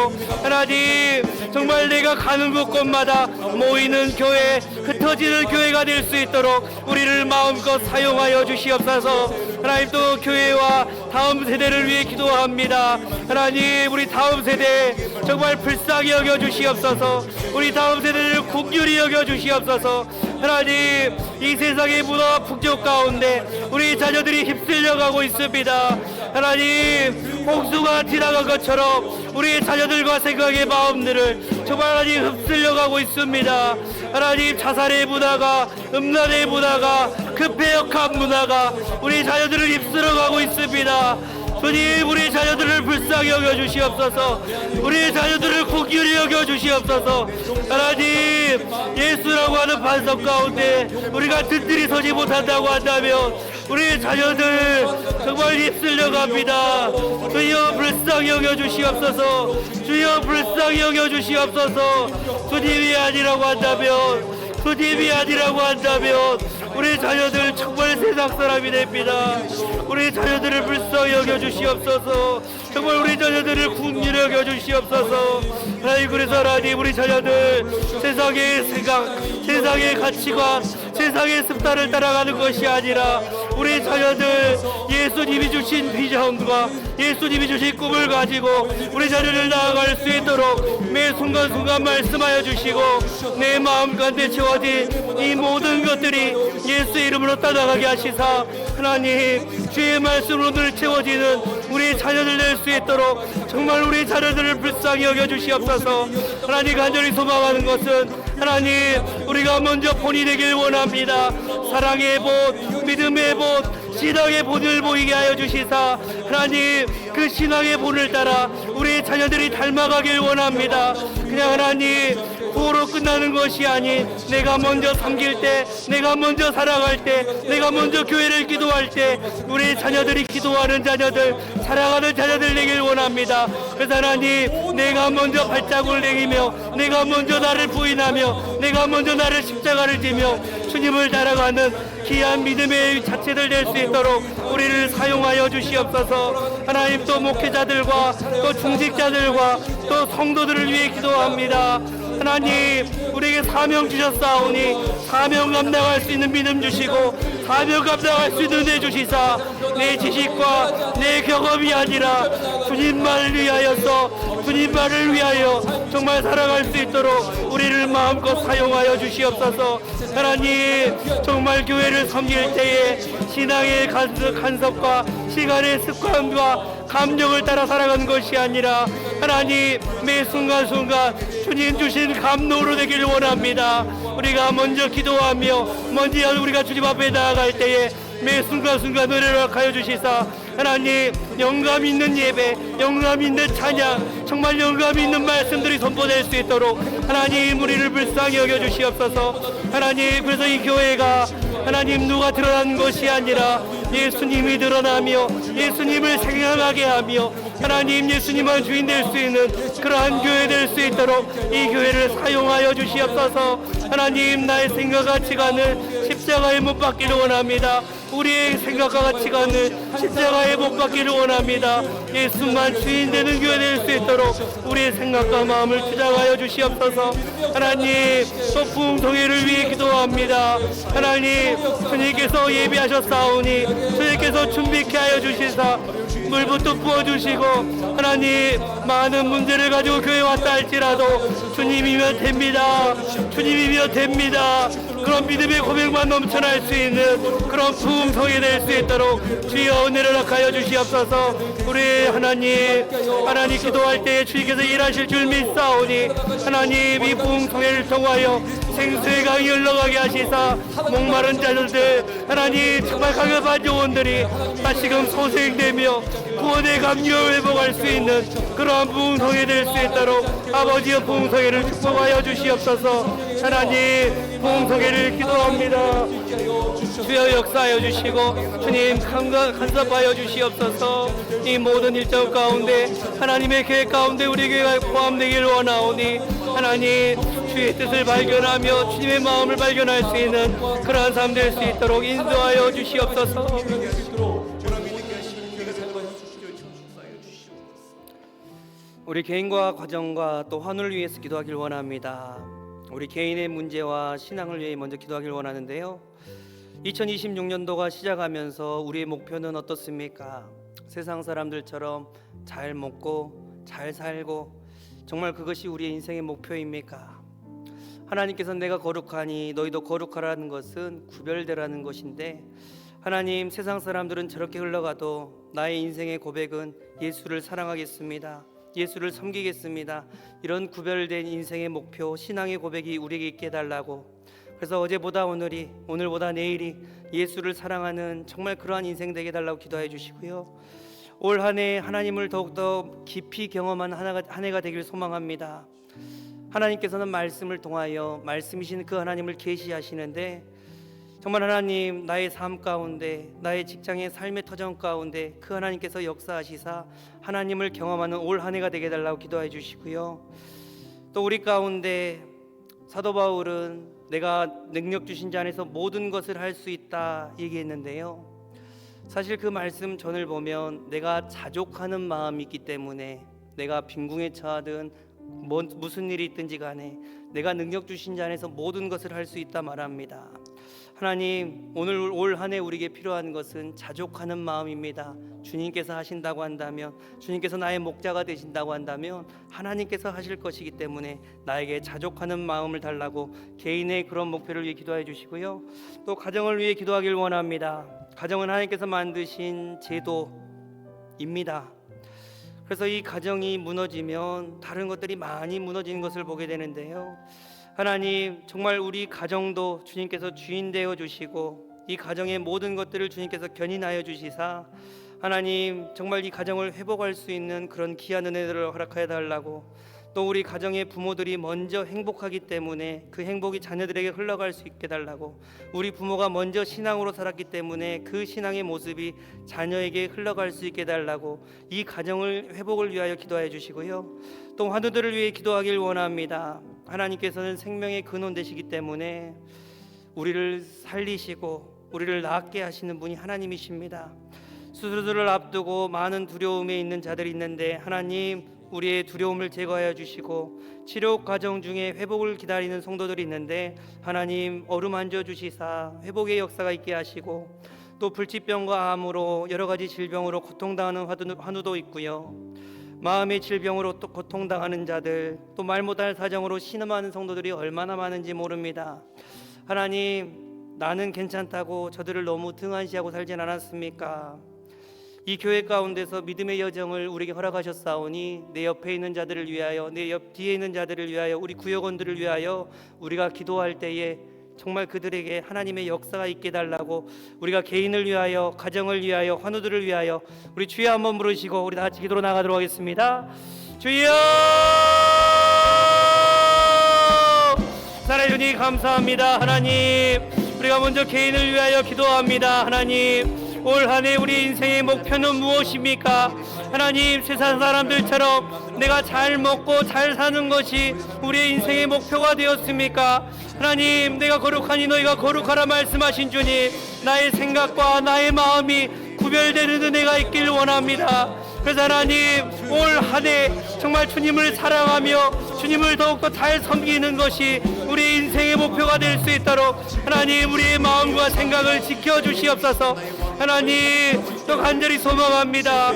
하나님 정말 내가 가는 곳곳마다 모이는 교회, 흩어지는 교회가 될 수 있도록 우리를 마음껏 사용하여 주시옵소서. 하나님 또 교회와 다음 세대를 위해 기도합니다. 하나님 우리 다음 세대 정말 불쌍히 여겨 주시옵소서. 우리 다음 세대를 긍휼히 여겨 주시옵소서. 하나님 이 세상의 문화와 풍조 가운데 우리 자녀들이 휩쓸려가고 있습니다. 하나님 홍수가 지나간 것처럼 우리의 자녀들과 생각의 마음들을 정말 하나님 흡쓸려가고 있습니다. 하나님 자살의 문화가, 음란의 문화가, 급폐역한 문화가 우리 자녀들을 휩쓸어가고 있습니다. 주님 우리 자녀들을 불쌍히 여겨 주시옵소서. 우리 자녀들을 긍휼히 여겨 주시옵소서. 하나님 예수라고 하는 반석 가운데 우리가 든든히 서지 못한다고 한다면 우리 자녀들 정말 휩쓸려갑니다. 주여 불쌍히 여겨 주시옵소서. 주여 불쌍히 여겨 주시옵소서. 주님이 아니라고 한다면 주님이 아니라고 한다면 우리 자녀들 정말 세상 사람이 됩니다. 우리 자녀들을 불쌍히 여겨 주시옵소서. 정말 우리 자녀들을 긍휼히 여겨 주시옵소서. 하나님 그래서 하나님 우리 자녀들 세상의 생각, 세상의 가치관, 세상의 습관을 따라가는 것이 아니라 우리 자녀들 예수님이 주신 비전과 예수님이 주신 꿈을 가지고 우리 자녀를 나아갈 수 있도록 매 순간순간 말씀하여 주시고 내 마음 가운데 채워진 이 모든 것들이 예수의 이름으로 따라가게 하시사 하나님 주의 말씀으로 늘 채워지는 우리 자녀들 될 수 있도록 정말 우리 자녀들을 불쌍히 여겨 주시옵소서. 하나님 간절히 소망하는 것은 하나님 우리가 먼저 본이 되길 원합니다. 사랑의 본, 믿음의 본, 신앙의 본을 보이게 하여 주시사 하나님 그 신앙의 본을 따라 우리 자녀들이 닮아가길 원합니다. 그냥 하나님 구호로 끝나는 것이 아닌 내가 먼저 섬길 때, 내가 먼저 살아갈 때, 내가 먼저 교회를 기도할 때 우리 자녀들이 기도하는 자녀들, 살아가는 자녀들 되길 원합니다. 그래서 하나님 내가 먼저 발자국을 내리며 내가 먼저 나를 부인하며 내가 먼저 나를 십자가를 지며 주님을 따라가는 귀한 믿음의 자체들 될 수 있도록 우리를 사용하여 주시옵소서. 하나님 또 목회자들과 또 중직자들과 또 성도들을 위해 기도합니다. 하나님 우리에게 사명 주셨사오니 사명 감당할 수 있는 믿음 주시고 사명 감당할 수 있는 은혜 주시사 내 지식과 내 경험이 아니라 주님만을 위하여서 주님만을 위하여 정말 살아갈 수 있도록 우리를 마음껏 사용하여 주시옵소서. 하나님 정말 교회를 섬길 때에 신앙의 간섭과 시간의 습관과 감정을 따라 살아가는 것이 아니라 하나님 매 순간순간 주님 주신 감동으로 되기를 원합니다. 우리가 먼저 기도하며 먼저 우리가 주님 앞에 나아갈 때에 매 순간순간 은혜를 허락하여 주시사 하나님 영감 있는 예배, 영감 있는 찬양, 정말 영감 있는 말씀들이 선포될 수 있도록 하나님 우리를 불쌍히 여겨 주시옵소서. 하나님 그래서 이 교회가 하나님 누가 드러난 것이 아니라 예수님이 드러나며 예수님을 생각하게 하며 하나님 예수님만 주인 될 수 있는 그러한 교회 될 수 있도록 이 교회를 사용하여 주시옵소서. 하나님 나의 생각과 가치관을 십자가에 못 박기를 원합니다. 우리의 생각과 가치관을 십자가에 못 박기를 원합니다. 예수만 주인 되는 교회 될 수 있도록 우리의 생각과 마음을 주장하여 주시옵소서. 하나님 또 부흥통회를 위해 기도합니다. 하나님 주님께서 예비하셨사오니 주님께서 준비케 하여 주시사 물부터 부어주시고 하나님 많은 문제를 가지고 교회 왔다 할지라도 주님이면 됩니다. 주님이면 됩니다. 그런 믿음의 고백만 넘쳐날 수 있는 그런 부흥성이 될 수 있도록 주여 은혜를 허락하여 주시옵소서. 우리 하나님 기도할 때에 주님께서 일하실 줄 믿사오니 하나님 이 부흥성회를 통하여 생수의 강이 흘러가게 하시사 목마른 자들들 하나님 정말 강력한 영혼들이 다시금 소생되며 구원의 감격을 회복할 수 있는 그러한 부흥성이 될 수 있도록 아버지의 부흥성회를 축복하여 주시옵소서. 하나님 부흥성회를 기도합니다. 주여 역사하여 주시고 주님 간섭하여 주시옵소서. 이 모든 일정 가운데 하나님의 계획 가운데 우리 교회가 포함되기를 원하오니 하나님 주의 뜻을 발견하며 주님의 마음을 발견할 수 있는 그러한 삶 될 수 있도록 인도하여 주시옵소서. 우리 개인과 가정과 또 환우를 위해서 기도하길 원합니다. 우리 개인의 문제와 신앙을 위해 먼저 기도하길 원하는데요. 2026년도가 시작하면서 우리의 목표는 어떻습니까? 세상 사람들처럼 잘 먹고 잘 살고 정말 그것이 우리의 인생의 목표입니까? 하나님께서 내가 거룩하니 너희도 거룩하라는 것은 구별되라는 것인데 하나님 세상 사람들은 저렇게 흘러가도 나의 인생의 고백은 예수를 사랑하겠습니다. 예수를 섬기겠습니다. 이런 구별된 인생의 목표, 신앙의 고백이 우리에게 있게 해달라고. 그래서 어제보다 오늘이, 오늘보다 내일이 예수를 사랑하는 정말 그러한 인생 되게 해달라고 기도해 주시고요. 올 한 해 하나님을 더욱더 깊이 경험한 한 해가 되길 소망합니다. 하나님께서는 말씀을 통하여 말씀이신 그 하나님을 계시하시는데 정말 하나님 나의 삶 가운데 나의 직장의 삶의 터전 가운데 그 하나님께서 역사하시사 하나님을 경험하는 올 한 해가 되게 해달라고 기도해 주시고요. 또 우리 가운데 사도 바울은 내가 능력 주신 자 안에서 모든 것을 할 수 있다 얘기했는데요. 사실 그 말씀 전을 보면 내가 자족하는 마음이 있기 때문에 내가 빈궁에 처하든 무슨 일이 있든지 간에 내가 능력 주신 자 안에서 모든 것을 할 수 있다 말합니다. 하나님 오늘 올 한 해 우리에게 필요한 것은 자족하는 마음입니다. 주님께서 하신다고 한다면 주님께서 나의 목자가 되신다고 한다면 하나님께서 하실 것이기 때문에 나에게 자족하는 마음을 달라고 개인의 그런 목표를 위해 기도해 주시고요. 또 가정을 위해 기도하길 원합니다. 가정은 하나님께서 만드신 제도입니다. 그래서 이 가정이 무너지면 다른 것들이 많이 무너지는 것을 보게 되는데요. 하나님 정말 우리 가정도 주님께서 주인 되어 주시고 이 가정의 모든 것들을 주님께서 견인하여 주시사 하나님 정말 이 가정을 회복할 수 있는 그런 귀한 은혜들을 허락하여 달라고. 또 우리 가정의 부모들이 먼저 행복하기 때문에 그 행복이 자녀들에게 흘러갈 수 있게 달라고. 우리 부모가 먼저 신앙으로 살았기 때문에 그 신앙의 모습이 자녀에게 흘러갈 수 있게 달라고. 이 가정을 회복을 위하여 기도해 주시고요. 또 환우들을 위해 기도하길 원합니다. 하나님께서는 생명의 근원 되시기 때문에 우리를 살리시고 우리를 낫게 하시는 분이 하나님이십니다. 수술을 앞두고 많은 두려움에 있는 자들이 있는데 하나님 우리의 두려움을 제거하여 주시고 치료 과정 중에 회복을 기다리는 성도들이 있는데 하나님 어루만져 주시사 회복의 역사가 있게 하시고 또 불치병과 암으로 여러 가지 질병으로 고통당하는 환우도 있고요. 마음의 질병으로 또 고통당하는 자들, 또 말 못할 사정으로 신음하는 성도들이 얼마나 많은지 모릅니다. 하나님 나는 괜찮다고 저들을 너무 등한시하고 살진 않았습니까? 이 교회 가운데서 믿음의 여정을 우리에게 허락하셨사오니 내 옆에 있는 자들을 위하여 내 옆 뒤에 있는 자들을 위하여 우리 구역원들을 위하여 우리가 기도할 때에 정말 그들에게 하나님의 역사가 있게 달라고. 우리가 개인을 위하여 가정을 위하여 환우들을 위하여 우리 주여 한번 부르시고 우리 다 같이 기도로 나가도록 하겠습니다. 주여 사랑해 주님 감사합니다. 하나님 우리가 먼저 개인을 위하여 기도합니다. 하나님 올 한 해 우리 인생의 목표는 무엇입니까? 하나님 세상 사람들처럼 내가 잘 먹고 잘 사는 것이 우리의 인생의 목표가 되었습니까? 하나님 내가 거룩하니 너희가 거룩하라 말씀하신 주님 나의 생각과 나의 마음이 구별되는 은혜가 있길 원합니다. 그래서 하나님 올 한 해 정말 주님을 사랑하며 주님을 더욱더 잘 섬기는 것이 우리 인생의 목표가 될 수 있도록 하나님 우리의 마음과 생각을 지켜주시옵소서. 하나님 또 간절히 소망합니다.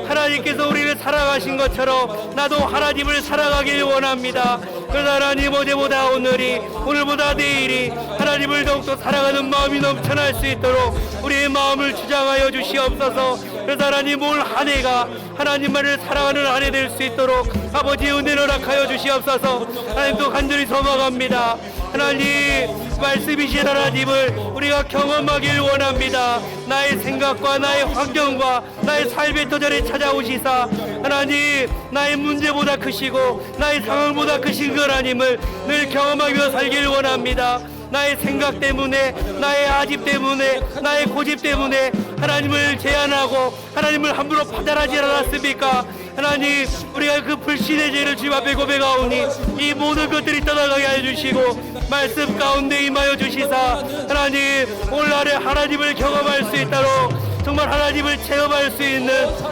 하나님께서 우리를 사랑하신 것처럼 나도 하나님을 사랑하길 원합니다. 그러나 하나님 어제보다 오늘보다 내일이 하나님을 더욱더 사랑하는 마음이 넘쳐날 수 있도록 우리의 마음을 주장하여 주시옵소서. 그래서 하나님 올 한 해가 하나님만을 사랑하는 한 해 될 수 있도록 아버지 은혜를 허락하여 주시옵소서. 하나님 또 간절히 소망합니다. 하나님 말씀이신 하나님을 우리가 경험하길 원합니다. 나의 생각과 나의 환경과 나의 삶의 도전에 찾아오시사 하나님 나의 문제보다 크시고 나의 상황보다 크신 그 하나님을 늘 경험하며 살길 원합니다. 나의 생각 때문에 나의 아집 때문에 나의 고집 때문에 하나님을 제한하고 하나님을 함부로 판단하지 않았습니까? 하나님 우리가 그 불신의 죄를 주님 앞에 고백하오니 이 모든 것들이 떠나가게 하여 주시고 말씀 가운데 임하여 주시사 하나님 오늘날에 하나님을 경험할 수 있도록 정말 하나님을 체험할 수 있는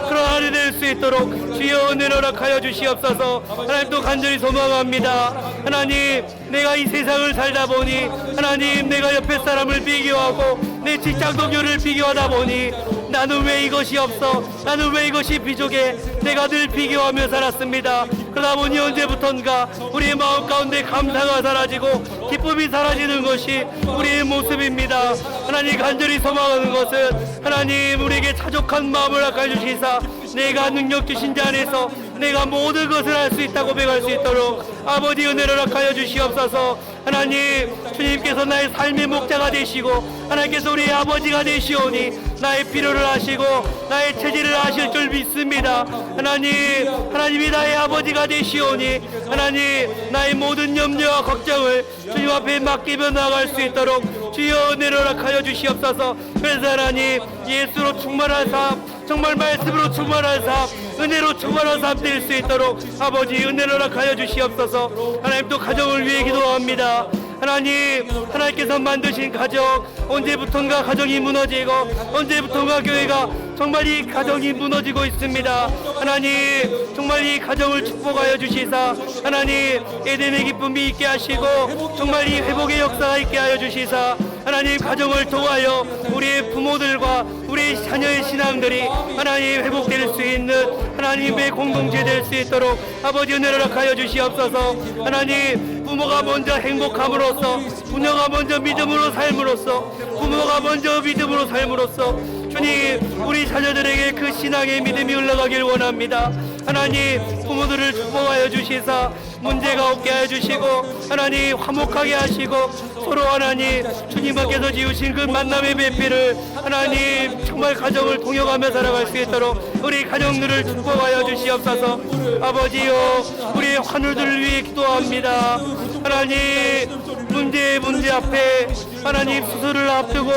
그런 하루 될 수 있도록 주여 은혜를 허락하여 주시옵소서. 하나님 또 간절히 소망합니다. 하나님 내가 이 세상을 살다 보니 하나님 내가 옆에 사람을 비교하고 내 직장 동료를 비교하다 보니 나는 왜 이것이 없어? 나는 왜 이것이 부족해? 내가 늘 비교하며 살았습니다. 그러다 보니 언제부턴가 우리의 마음 가운데 감사가 사라지고 기쁨이 사라지는 것이 우리의 모습입니다. 하나님 간절히 소망하는 것은 하나님 우리에게 자족한 마음을 허락하여 주시사 내가 능력 주신 자 안에서 내가 모든 것을 할 수 있다고 고백할 수 있도록 아버지 은혜를 허락하여 주시옵소서. 하나님 주님께서 나의 삶의 목자가 되시고 하나님께서 우리의 아버지가 되시오니 나의 필요를 아시고 나의 체질을 아실 줄 믿습니다. 하나님이 나의 아버지가 되시오니 하나님 나의 모든 염려와 걱정을 주님 앞에 맡기며 나아갈 수 있도록 주여 은혜를 허락하여 주시옵소서. 그래서 하나님 예수로 충만한 삶 정말 말씀으로 충만한 삶 은혜로 충만한 삶 될 수 있도록 아버지 은혜를 허락하여 주시옵소서. 하나님 또 가정을 위해 기도합니다. 하나님께서 만드신 가정 언제부턴가 가정이 무너지고 언제부턴가 교회가 정말 이 가정이 무너지고 있습니다. 하나님 정말 이 가정을 축복하여 주시사 하나님 에덴의 기쁨이 있게 하시고 정말 이 회복의 역사가 있게 하여 주시사 하나님 가정을 통하여 우리의 부모들과 우리 자녀의 신앙들이 하나님 회복될 수 있는 하나님의 공동체 될 수 있도록 아버지 은혜를 허락하여 주시옵소서. 하나님 부모가 먼저 행복함으로써 부녀가 먼저 믿음으로 삶으로써 부모가 먼저 믿음으로 삶으로써 주님 우리 자녀들에게 그 신앙의 믿음이 흘러가길 원합니다. 하나님 부모들을 축복하여 주시사 문제가 없게 하여 주시고 하나님 화목하게 하시고 서로 하나님 주님께서 지으신 그 만남의 배필을 하나님 정말 가정을 통역하며 살아갈 수 있도록 우리 가정들을 축복하여 주시옵소서. 아버지여 우리의 환우들을 위해 기도합니다. 하나님 문제 앞에 하나님 수술을 앞두고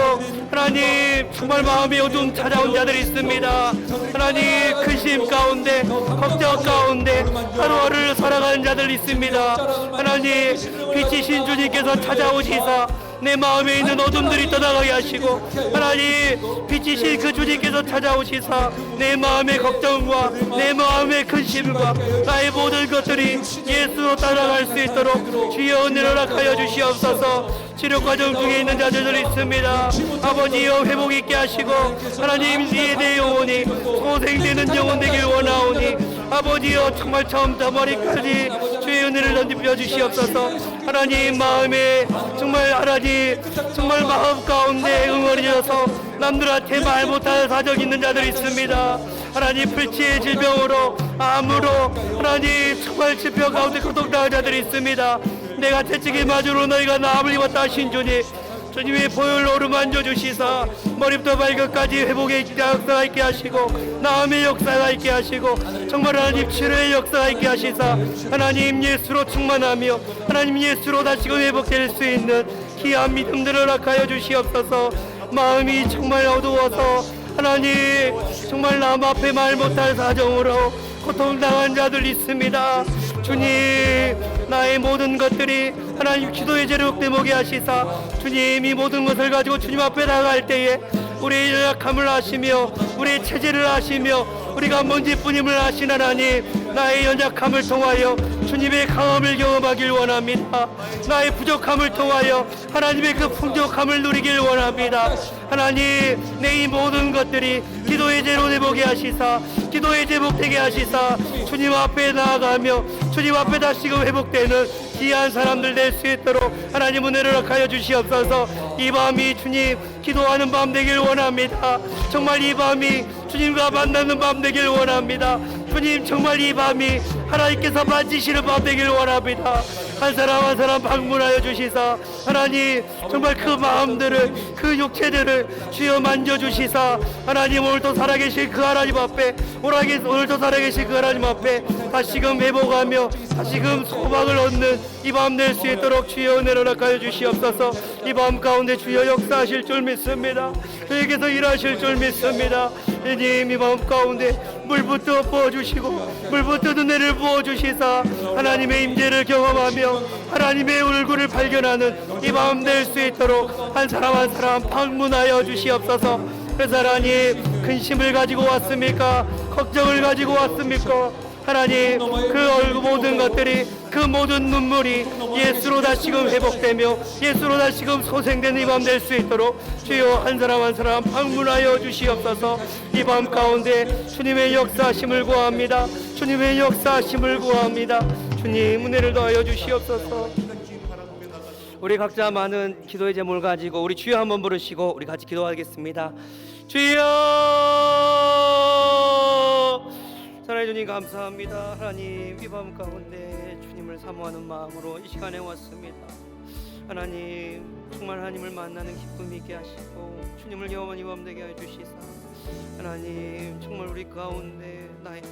하나님 정말 마음의 어두움 찾아온 자들이 있습니다. 하나님 근심 가운데 걱정 가운데 하루하루를 살아가는 자들 있습니다. 하나님 빛이신 주님께서 찾아오시사 내 마음에 있는 어둠들이 떠나가게 하시고 하나님 빛이신 그 주님께서 찾아오시사 내 마음의 걱정과 내 마음의 근심과 나의 모든 것들이 예수로 따라갈 수 있도록 주여 은혜를 허락하여 주시옵소서. 치료과정 중에 있는 자들이 있습니다. 아버지여 회복 있게 하시고 하나님 이에 내 영혼이 소생되는 영혼 되길 원하오니 아버지여 정말 처음부터 머리까지 주의 은혜를 던집혀 주시옵소서. 하나님 마음에 정말 하나님 정말 마음 가운데 응어리져서 남들한테 말 못하는 사정이 있는 자들이 있습니다. 하나님 불치의 질병으로 암으로 하나님 정말 질병 가운데 고통당한 자들이 있습니다. 내가 채찍에 맞으로 너희가 나음을 입었다 하신 주님의 보혈로 어루만져 주시사 머리부터 발끝까지 회복의 역사가 있게 하시고 나음의 역사가 있게 하시고 정말 하나님 치료의 역사가 있게 하시사 하나님 예수로 충만하며 하나님 예수로 다시금 회복될 수 있는 귀한 믿음들을 허락하여 주시옵소서. 마음이 정말 어두워서 하나님 정말 남 앞에 말 못할 사정으로 고통당한 자들 있습니다. 주님 나의 모든 것들이 하나님 기도의 제목 되게 하시사 주님 이 모든 것을 가지고 주님 앞에 나갈 때에 우리의 연약함을 아시며 우리의 체질을 아시며 우리가 먼지뿐임을 아신 하나님 나의 연약함을 통하여 주님의 강함을 경험하길 원합니다. 나의 부족함을 통하여 하나님의 그 풍족함을 누리길 원합니다. 하나님, 내 이 모든 것들이 기도의 제로 되게 하시사, 기도의 제복되게 하시사, 주님 앞에 나아가며 주님 앞에 다시금 회복되는 귀한 사람들 될 수 있도록 하나님 은혜를 허락하여 주시옵소서. 이 밤이 주님 기도하는 밤 되길 원합니다. 정말 이 밤이 주님과 만나는 밤 되길 원합니다. 주님, 정말 이 밤이 하나님께서 만지시는 밤 되길 원합니다. 한 사람 한 사람 방문하여 주시사, 하나님 정말 그 마음들을, 그 육체들을 주여 만져주시사, 하나님 오늘도 살아계신 그 하나님 앞에, 오늘도 살아계신 그 하나님 앞에 다시금 회복하며 다시금 소망을 얻는 이 밤 될 수 있도록 주여 은혜를 허락하여 주시옵소서. 이 밤 가운데 주여 역사하실 줄 믿습니다. 저에게서 일하실 줄 믿습니다. 주님, 이 밤 가운데 물부터 부어주시고 물부터 은혜를 부어주시사, 하나님의 임재를 경험하며 하나님의 얼굴을 발견하는 이 밤 될 수 있도록 한 사람 한 사람 방문하여 주시옵소서. 그래서 하나님, 근심을 가지고 왔습니까? 걱정을 가지고 왔습니까? 하나님, 그 얼굴 모든 것들이, 그 모든 눈물이 예수로 다시금 회복되며 예수로 다시금 소생되는 이 밤 될 수 있도록 주여 한 사람 한 사람 방문하여 주시옵소서. 이 밤 가운데 주님의 역사하심을 구합니다. 주님의 역사하심을 구합니다. 주님, 은혜를 더하여 주시옵소서. 우리 각자 많은 기도의 제목을 가지고 우리 주여 한번 부르시고 우리 같이 기도하겠습니다. 주여, 사랑해 주님 감사합니다. 하나님, 이 밤 가운데 주님을 사모하는 마음으로 이 시간에 왔습니다. 하나님, 정말 하나님을 만나는 기쁨이 있게 하시고 주님을 경험하는 이 밤 되게 하여 주시사, 하나님 정말 우리 가운데 나의